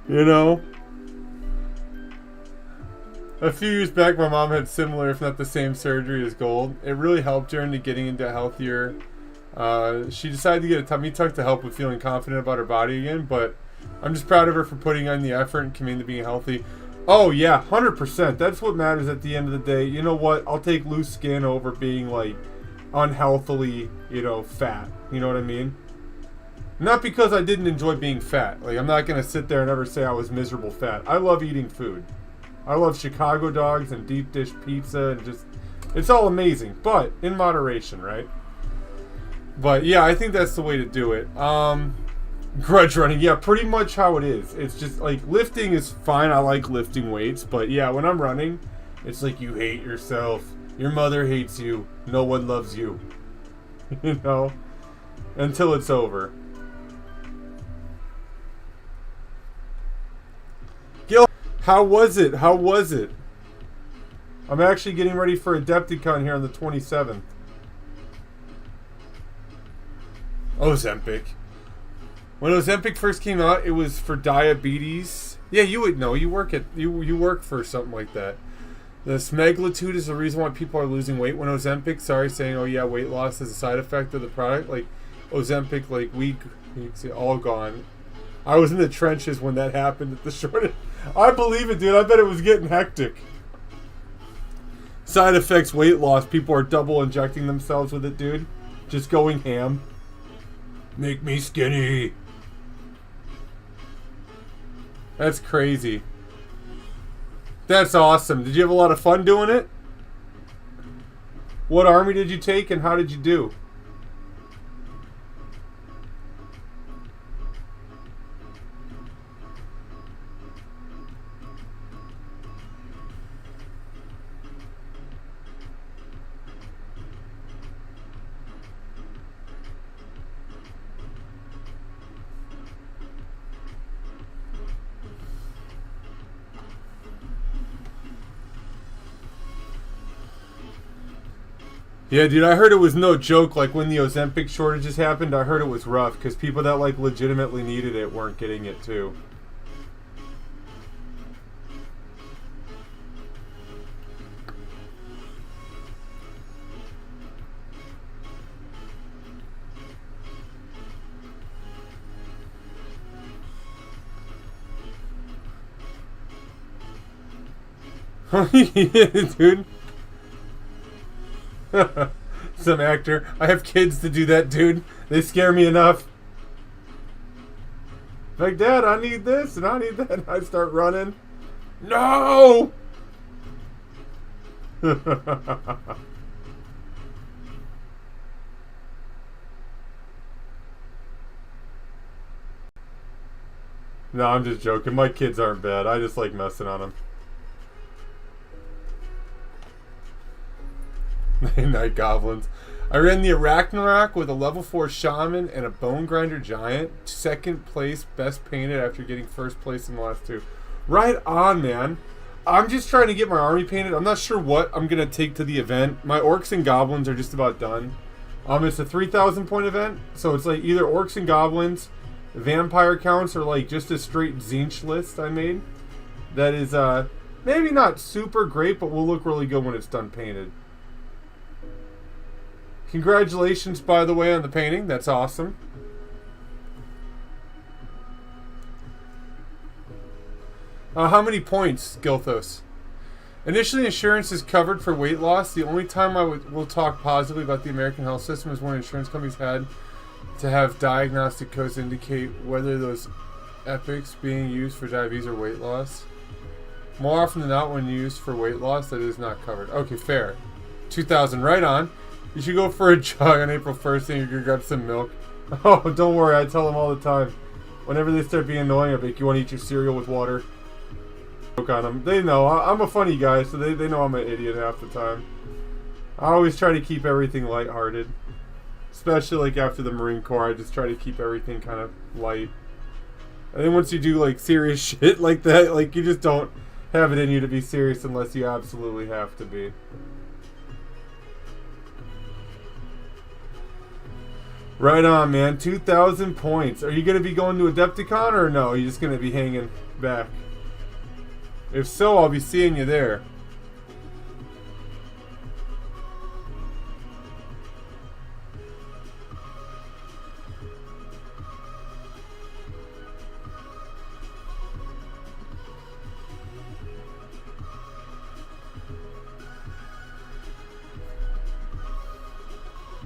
You know? A few years back, my mom had similar, if not the same, surgery as Gold. It really helped her into getting into healthier. She decided to get a tummy tuck to help with feeling confident about her body again, but I'm just proud of her for putting in the effort and committing to being healthy. Oh, yeah, 100%. That's what matters at the end of the day. You know what? I'll take loose skin over being, like, unhealthily, you know, fat. You know what I mean? Not because I didn't enjoy being fat. Like, I'm not going to sit there and ever say I was miserable fat. I love eating food. I love Chicago dogs and deep dish pizza and just... It's all amazing, but in moderation, right? But, yeah, I think that's the way to do it. Grudge running, yeah, pretty much how it is. It's just, like, lifting is fine. I like lifting weights, but, yeah, when I'm running, it's like you hate yourself. Your mother hates you. No one loves you. You know? Until it's over. Gil, how was it? How was it? I'm actually getting ready for Adepticon here on the 27th. Ozempic. When Ozempic first came out, it was for diabetes. Yeah, you would know. You work for something like that. The semaglutide is the reason why people are losing weight when Ozempic. Sorry, saying, oh yeah, weight loss is a side effect of the product. Like Ozempic, like weeks, all gone. I was in the trenches when that happened at the shortage. I believe it, dude. I bet it was getting hectic. Side effects, weight loss. People are double injecting themselves with it, dude. Just going ham. Make me skinny. That's crazy. That's awesome. Did you have a lot of fun doing it? What army did you take and how did you do? Yeah, dude, I heard it was no joke. Like, when the Ozempic shortages happened, I heard it was rough, because people that, like, legitimately needed it weren't getting it, too. Yeah, dude. Some actor. I have kids to do that, dude. They scare me enough. Like, Dad, I need this and I need that. I start running. No! No, I'm just joking. My kids aren't bad. I just like messing on them. Night Goblins. I ran the Arachnarok with a level 4 Shaman and a Bone Grinder Giant. Second place, best painted after getting first place in the last two. Right on, man. I'm just trying to get my army painted. I'm not sure what I'm going to take to the event. My Orcs and Goblins are just about done. It's a 3,000 point event, so it's like either orcs and goblins, vampire counts, or like just a straight Zinch list I made. That is maybe not super great, but will look really good when it's done painted. Congratulations, by the way, on the painting. That's awesome. How many points, Gilthos? Initially, insurance is covered for weight loss. The only time I will talk positively about the American health system is when insurance companies had to have diagnostic codes indicate whether those epics being used for diabetes or weight loss. More often than not, when used for weight loss, that is not covered. Okay, fair. 2,000, right on. You should go for a jog on April 1st and you grab some milk. Oh, don't worry, I tell them all the time. Whenever they start being annoying, I make you want to eat your cereal with water. On them. They know I'm a funny guy, so they know I'm an idiot half the time. I always try to keep everything lighthearted, especially like after the Marine Corps. I just try to keep everything kind of light. And then once you do like serious shit like that, like you just don't have it in you to be serious unless you absolutely have to be. Right on, man. 2,000 points. Are you gonna be going to Adepticon or no? Are you just gonna be hanging back? If so, I'll be seeing you there.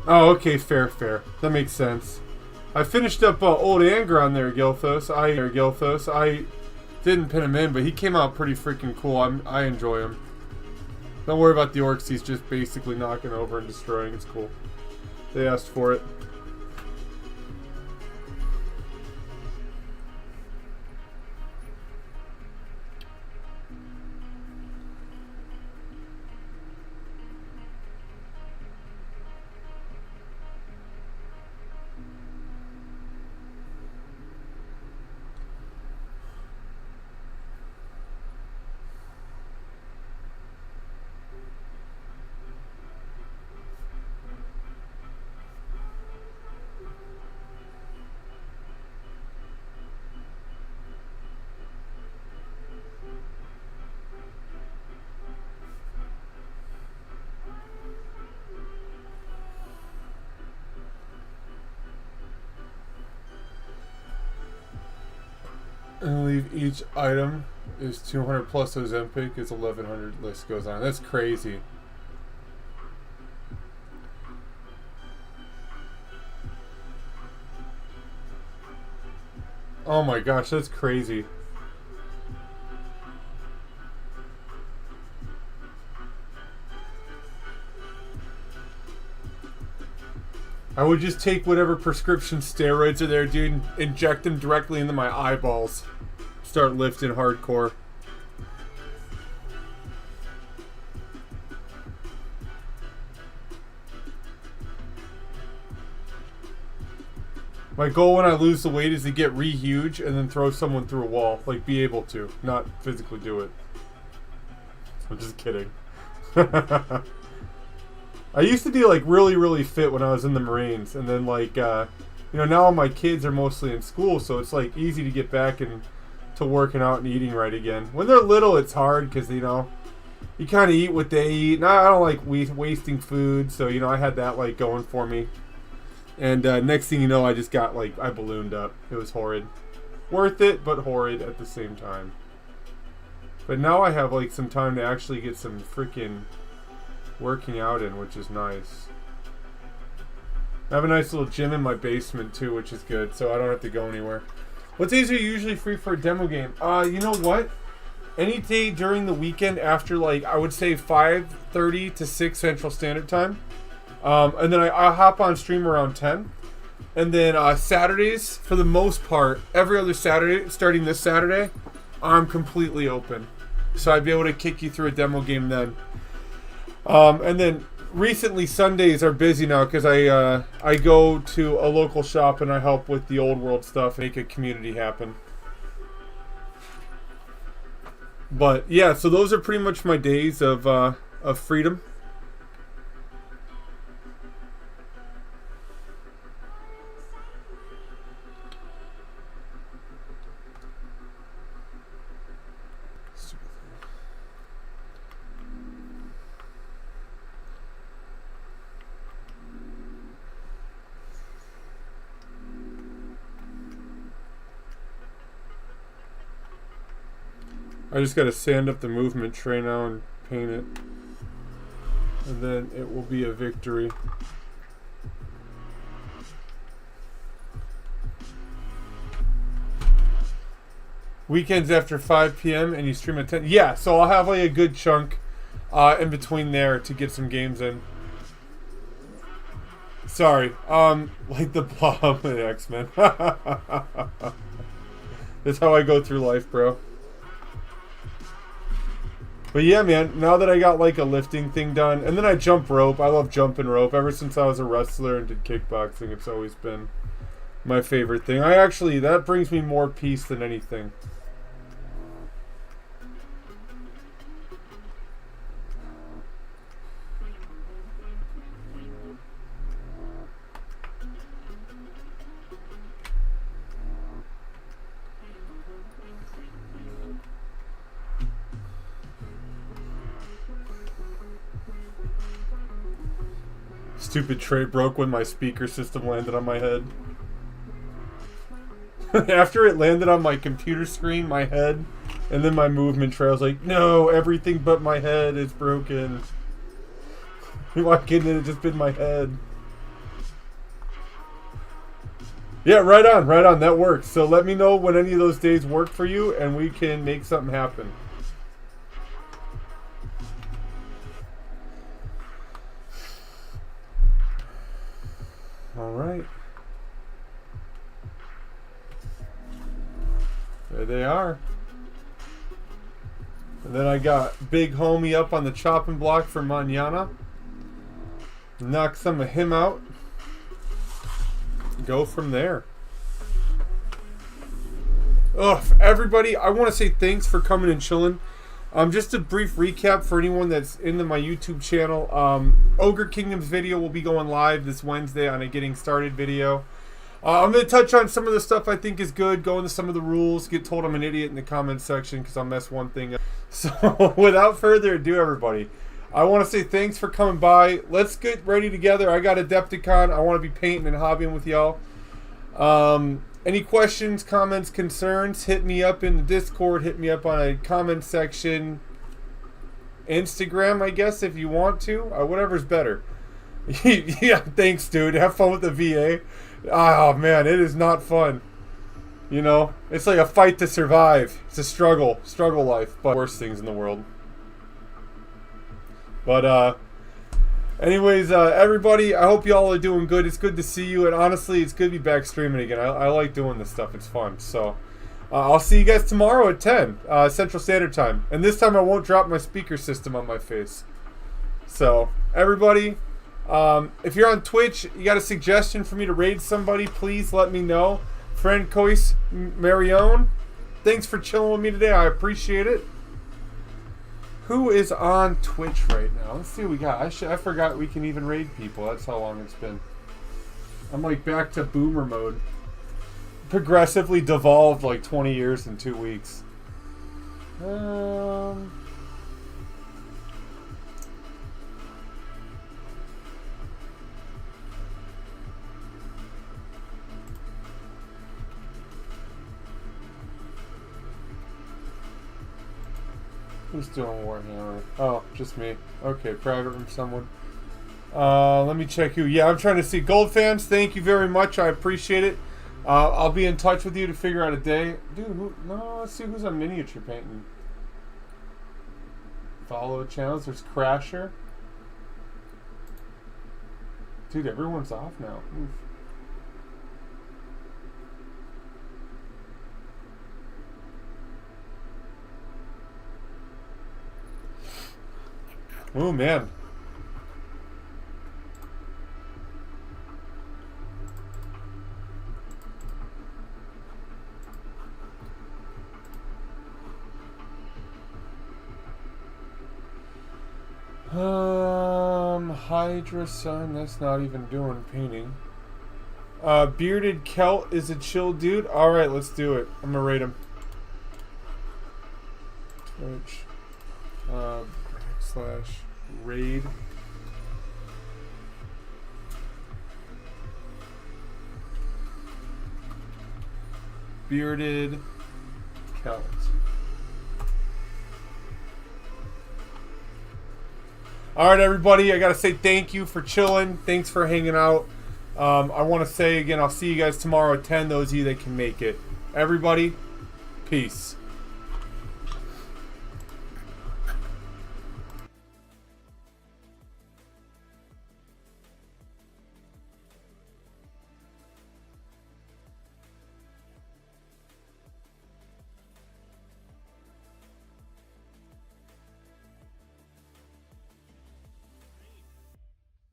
Oh, okay, fair. That makes sense. I finished up Old Angron there, Gilthos. I didn't pin him in, but he came out pretty freaking cool. I enjoy him. Don't worry about the orcs. He's just basically knocking over and destroying. It's cool. They asked for it. And leave each item is 200 plus Ozempic is 1,100. List goes on. That's crazy. Oh my gosh, that's crazy. I would just take whatever prescription steroids are there, dude, and inject them directly into my eyeballs. Start lifting hardcore. My goal when I lose the weight is to get huge and then throw someone through a wall. Like, be able to, not physically do it. I'm just kidding. I used to be like really fit when I was in the Marines, and then like now my kids are mostly in school, so it's like easy to get back and to working out and eating right again. When they're little, it's hard because you kind of eat what they eat. And I don't like wasting food, so I had that like going for me. And next thing you know, I just got like I ballooned up. It was horrid, worth it, but horrid at the same time. But now I have like some time to actually get some freaking working out in, which is nice. I have a nice little gym in my basement too, which is good, so I don't have to go anywhere. What days are you usually free for a demo game? You know what? Any day during the weekend after like I would say 5:30 to 6 Central Standard Time. And then I hop on stream around 10. And then Saturdays, for the most part, every other Saturday, starting this Saturday, I'm completely open. So I'd be able to kick you through a demo game then. And then recently Sundays are busy now because I go to a local shop and I help with the old world stuff, make a community happen. But yeah, so those are pretty much my days of freedom. I just got to sand up the movement tray now and paint it. And then it will be a victory. Weekends after 5 p.m. and you stream at 10. Yeah, so I'll have like a good chunk in between there to get some games in. Sorry, like the Blob and X-Men. That's how I go through life, bro. But yeah, man, now that I got like a lifting thing done, and then I jump rope. I love jumping rope. Ever since I was a wrestler and did kickboxing, it's always been my favorite thing. That brings me more peace than anything. Stupid tray broke when my speaker system landed on my head. After it landed on my computer screen, my head, and then my movement tray, I was like, no, everything but my head is broken. Why couldn't it have just been my head? Yeah, right on. That works. So let me know when any of those days work for you, and we can make something happen. All right. There they are. And then I got Big Homie up on the chopping block for mañana. Knock some of him out. Go from there. Ugh, everybody, I want to say thanks for coming and chilling. Just a brief recap for anyone that's into my YouTube channel. Ogre Kingdom's video will be going live this Wednesday on a Getting Started video. I'm going to touch on some of the stuff I think is good, go into some of the rules, get told I'm an idiot in the comments section because I'll mess one thing up. So, without further ado, everybody, I want to say thanks for coming by. Let's get ready together. I got Adepticon. I want to be painting and hobbying with y'all. Any questions, comments, concerns, hit me up in the Discord. Hit me up on a comment section. Instagram, I guess, if you want to. Whatever's better. Yeah, thanks, dude. Have fun with the VA. Oh, man, it is not fun. You know, it's like a fight to survive. It's a struggle life. But worst things in the world. But, anyways, everybody, I hope y'all are doing good. It's good to see you, and honestly, it's good to be back streaming again. I like doing this stuff. It's fun. So, I'll see you guys tomorrow at 10, Central Standard Time. And this time I won't drop my speaker system on my face. So, everybody, if you're on Twitch, you got a suggestion for me to raid somebody, please let me know. Friend Cois Marion, thanks for chilling with me today. I appreciate it. Who is on Twitch right now? Let's see what we got. I forgot we can even raid people. That's how long it's been. I'm like back to boomer mode. Progressively devolved like 20 years in 2 weeks. Who's doing Warhammer? Oh, just me. Okay, private from someone. Let me check who. Yeah, I'm trying to see. Gold fans, thank you very much. I appreciate it. I'll be in touch with you to figure out a day. Dude, let's see who's on miniature painting. Follow channels. There's Crasher. Dude, everyone's off now. Oof. Oh, man. Hydra Sun, that's not even doing painting. Bearded Celt is a chill dude. Alright, let's do it. I'm gonna rate him. Twitch. / raid. Bearded Celt. All right, everybody. I got to say thank you for chilling. Thanks for hanging out. I want to say again, I'll see you guys tomorrow at 10, those of you that can make it. Everybody, peace.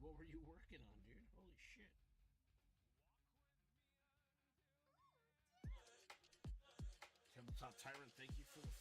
What were you working on, dude? Holy shit. Tabletop Tyrant, thank you for the